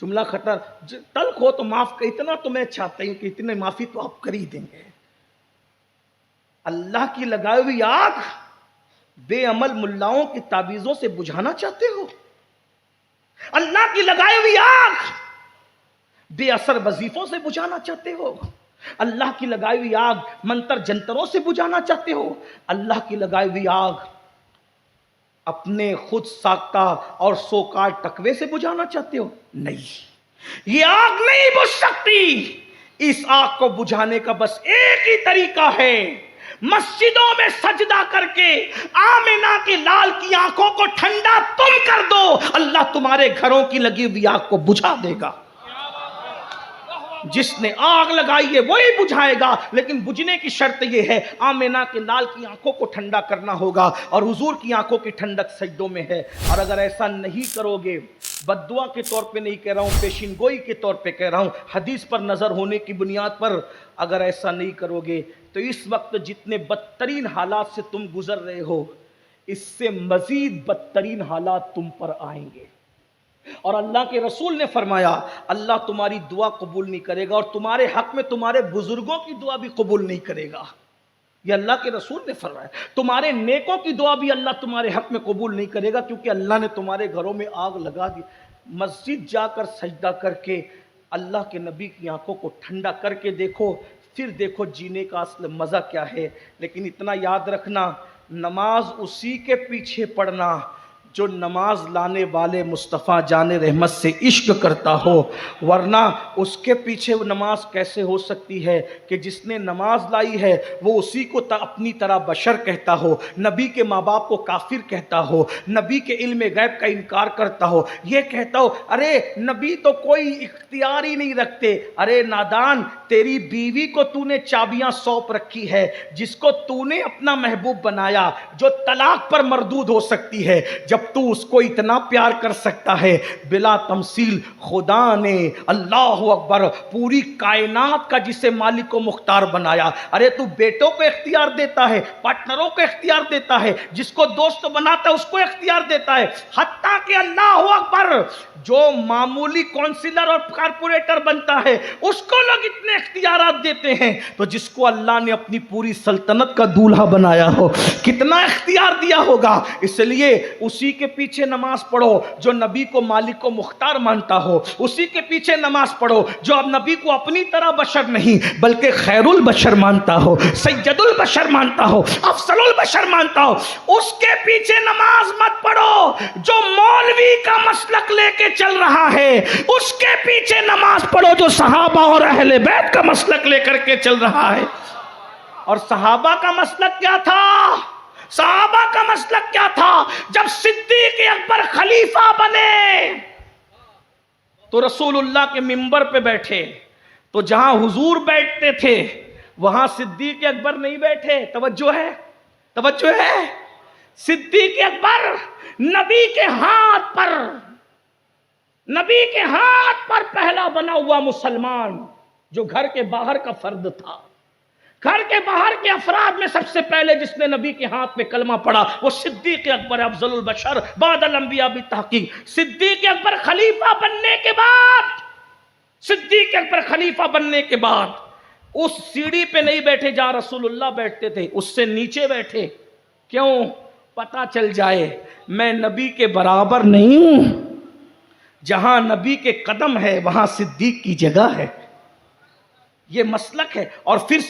جملہ تلخ ہو تو معاف کر، اتنا تو میں چاہتا ہوں کہ اتنے معافی تو آپ کر ہی دیں گے۔ اللہ کی لگائی ہوئی آگ بے عمل ملاؤں کی تعویذوں سے بجھانا چاہتے ہو؟ اللہ کی لگائی ہوئی آگ بے اثر وظیفوں سے بجھانا چاہتے ہو؟ اللہ کی لگائی ہوئی آگ منتر جنتروں سے بجھانا چاہتے ہو؟ اللہ کی لگائی ہوئی آگ اپنے خود ساختہ اور سوکار تقوی سے بجھانا چاہتے ہو؟ نہیں، یہ آگ نہیں بجھ سکتی۔ اس آگ کو بجھانے کا بس ایک ہی طریقہ ہے، مسجدوں میں سجدہ کر کے آمنہ کے لال کی آنکھوں کو ٹھنڈا تم کر دو، اللہ تمہارے گھروں کی لگی ہوئی آگ کو بجھا دے گا۔ جس نے آگ لگائی ہے وہی بجھائے گا، لیکن بجھنے کی شرط یہ ہے آمنہ کے لال کی آنکھوں کو ٹھنڈا کرنا ہوگا، اور حضور کی آنکھوں کی ٹھنڈک سجدوں میں ہے۔ اور اگر ایسا نہیں کرو گے، بد دعا کے طور پہ نہیں کہہ رہا ہوں، پیشین گوئی کے طور پہ کہہ رہا ہوں، حدیث پر نظر ہونے کی بنیاد پر، اگر ایسا نہیں کرو گے تو اس وقت جتنے بدترین حالات سے تم گزر رہے ہو، اس سے مزید بدترین حالات تم پر آئیں گے۔ اور اللہ کے رسول نے فرمایا اللہ تمہاری دعا قبول نہیں کرے گا، اور تمہارے حق میں تمہارے بزرگوں کی دعا بھی قبول نہیں کرے گا۔ یہ اللہ کے رسول نے فرمایا، تمہارے نیکوں کی دعا بھی اللہ تمہارے حق میں قبول نہیں کرے گا، کیونکہ اللہ نے تمہارے گھروں میں آگ لگا دی۔ مسجد جا کر سجدہ کر کے اللہ کے نبی کی آنکھوں کو ٹھنڈا کر کے دیکھو، پھر دیکھو جینے کا اصل مزہ کیا ہے۔ لیکن اتنا یاد رکھنا، نماز اسی کے پیچھے پڑھنا جو نماز لانے والے مصطفیٰ جان رحمت سے عشق کرتا ہو، ورنہ اس کے پیچھے وہ نماز کیسے ہو سکتی ہے کہ جس نے نماز لائی ہے وہ اسی کو اپنی طرح بشر کہتا ہو، نبی کے ماں باپ کو کافر کہتا ہو، نبی کے علم غیب کا انکار کرتا ہو، یہ کہتا ہو ارے نبی تو کوئی اختیار ہی نہیں رکھتے۔ ارے نادان، تیری بیوی کو تو نے چابیاں سونپ رکھی ہے، جس کو تو نے اپنا محبوب بنایا، جو طلاق پر مردود ہو سکتی ہے، جب تو اس کو اتنا پیار کر سکتا ہے، بلا تمثیل خدا نے اللہ اکبر پوری کائنات کا جسے مالک و مختار بنایا، ارے تو بیٹوں کو اختیار دیتا ہے، پارٹنروں کو اختیار دیتا ہے، جس کو دوست بناتا ہے اس کو اختیار دیتا ہے، حتیٰ کہ اللہ اکبر جو معمولی کونسلر اور کارپوریٹر بنتا ہے اس کو لوگ اتنے اختیارات دیتے ہیں، تو جس کو اللہ نے اپنی پوری سلطنت کا دولہا بنایا ہو کتنا اختیار دیا ہوگا۔ اس لیے اسی کے پیچھے نماز پڑھو جو نبی کو مالک و مختار مانتا ہو، اسی کے پیچھے نماز پڑھو جو اب نبی کو اپنی طرح بشر نہیں بلکہ خیر البشر مانتا ہو، سید البشر مانتا ہو، افضل البشر مانتا ہو۔ اس کے پیچھے نماز مت پڑھو جو مولوی کا مسلک لے کے چل رہا ہے، اس کے پیچھے نماز پڑھو جو صحابہ اور اہل بیت کا مسلک لے کر کے چل رہا ہے۔ اور صحابہ کا مسلک کیا تھا؟ صحابہ کا مسلک کیا تھا؟ جب صدیق اکبر خلیفہ بنے تو رسول اللہ کے منبر پہ بیٹھے، تو جہاں حضور بیٹھتے تھے وہاں صدیق اکبر نہیں بیٹھے. توجہ ہے، توجہ ہے. صدیق اکبر نبی کے ہاتھ پر، نبی کے ہاتھ پر پہلا بنا ہوا مسلمان، جو گھر کے باہر کا فرد تھا. گھر کے باہر کے افراد میں سب سے پہلے جس نے نبی کے ہاتھ پہ کلمہ پڑھا وہ صدیق اکبر افضل البشر بعد الانبیاء بالتحقیق. صدیق اکبر خلیفہ بننے کے بعد، صدیق اکبر خلیفہ بننے کے بعد اس سیڑھی پہ نہیں بیٹھے جہاں رسول اللہ بیٹھتے تھے، اس سے نیچے بیٹھے. کیوں؟ پتہ چل جائے میں نبی کے برابر نہیں ہوں، جہاں نبی کے قدم ہے وہاں صدیق کی جگہ ہے. یہ مسلک ہے. اور پھر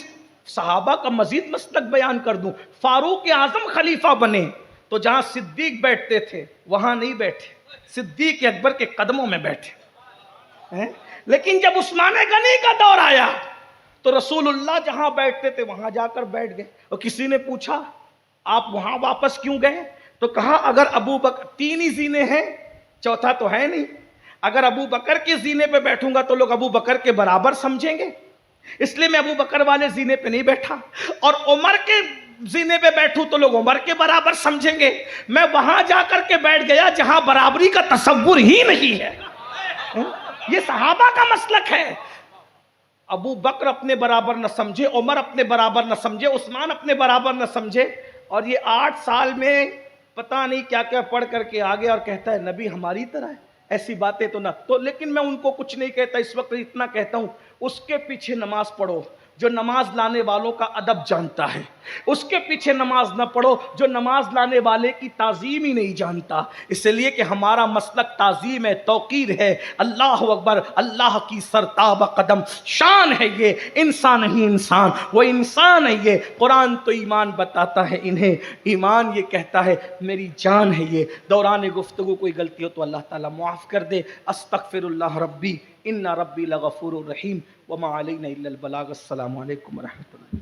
صحابہ کا مزید مسلک بیان کر دوں. فاروق اعظم خلیفہ بنے تو جہاں صدیق بیٹھتے تھے وہاں نہیں بیٹھے، صدیق اکبر کے قدموں میں بیٹھے. لیکن جب عثمان غنی کا دور آیا تو رسول اللہ جہاں بیٹھتے تھے وہاں جا کر بیٹھ گئے. اور کسی نے پوچھا آپ وہاں واپس کیوں گئے؟ تو کہا اگر ابو بکر، تین ہی زینے ہیں، چوتھا تو ہے نہیں، اگر ابو بکر کے زینے پہ بیٹھوں گا تو لوگ ابو بکر کے برابر سمجھیں گے، اس لیے میں ابو بکر والے زینے پہ نہیں بیٹھا. اور عمر کے زینے پہ بیٹھوں تو لوگ عمر کے برابر سمجھیں گے. میں وہاں جا کر کے بیٹھ گیا جہاں برابری کا تصور ہی نہیں ہے. یہ صحابہ کا مسلک ہے. ابو بکر اپنے برابر نہ سمجھے، عمر اپنے برابر نہ سمجھے، عثمان اپنے برابر نہ سمجھے. اور یہ 8 سال میں پتہ نہیں کیا کیا پڑھ کر کے آگے اور کہتا ہے نبی ہماری طرح ہے. ایسی باتیں تو نہ تو. لیکن میں ان کو کچھ نہیں کہتا اس وقت، اتنا کہتا ہوں اس کے پیچھے نماز پڑھو جو نماز لانے والوں کا ادب جانتا ہے، اس کے پیچھے نماز نہ پڑھو جو نماز لانے والے کی تعظیم ہی نہیں جانتا. اس لیے کہ ہمارا مسلک تعظیم ہے، توقیر ہے. اللہ اکبر، اللہ کی سرتاب قدم شان ہے. یہ انسان نہیں انسان، وہ انسان ہے. یہ قرآن تو ایمان بتاتا ہے انہیں، ایمان یہ کہتا ہے میری جان ہے. یہ دوران گفتگو کوئی غلطی ہو تو اللہ تعالیٰ معاف کر دے. استغفر اللہ ربی ان ربی لغفور الرحیم وما علینا الا البلاغ. السلام علیکم ورحمۃ اللہ.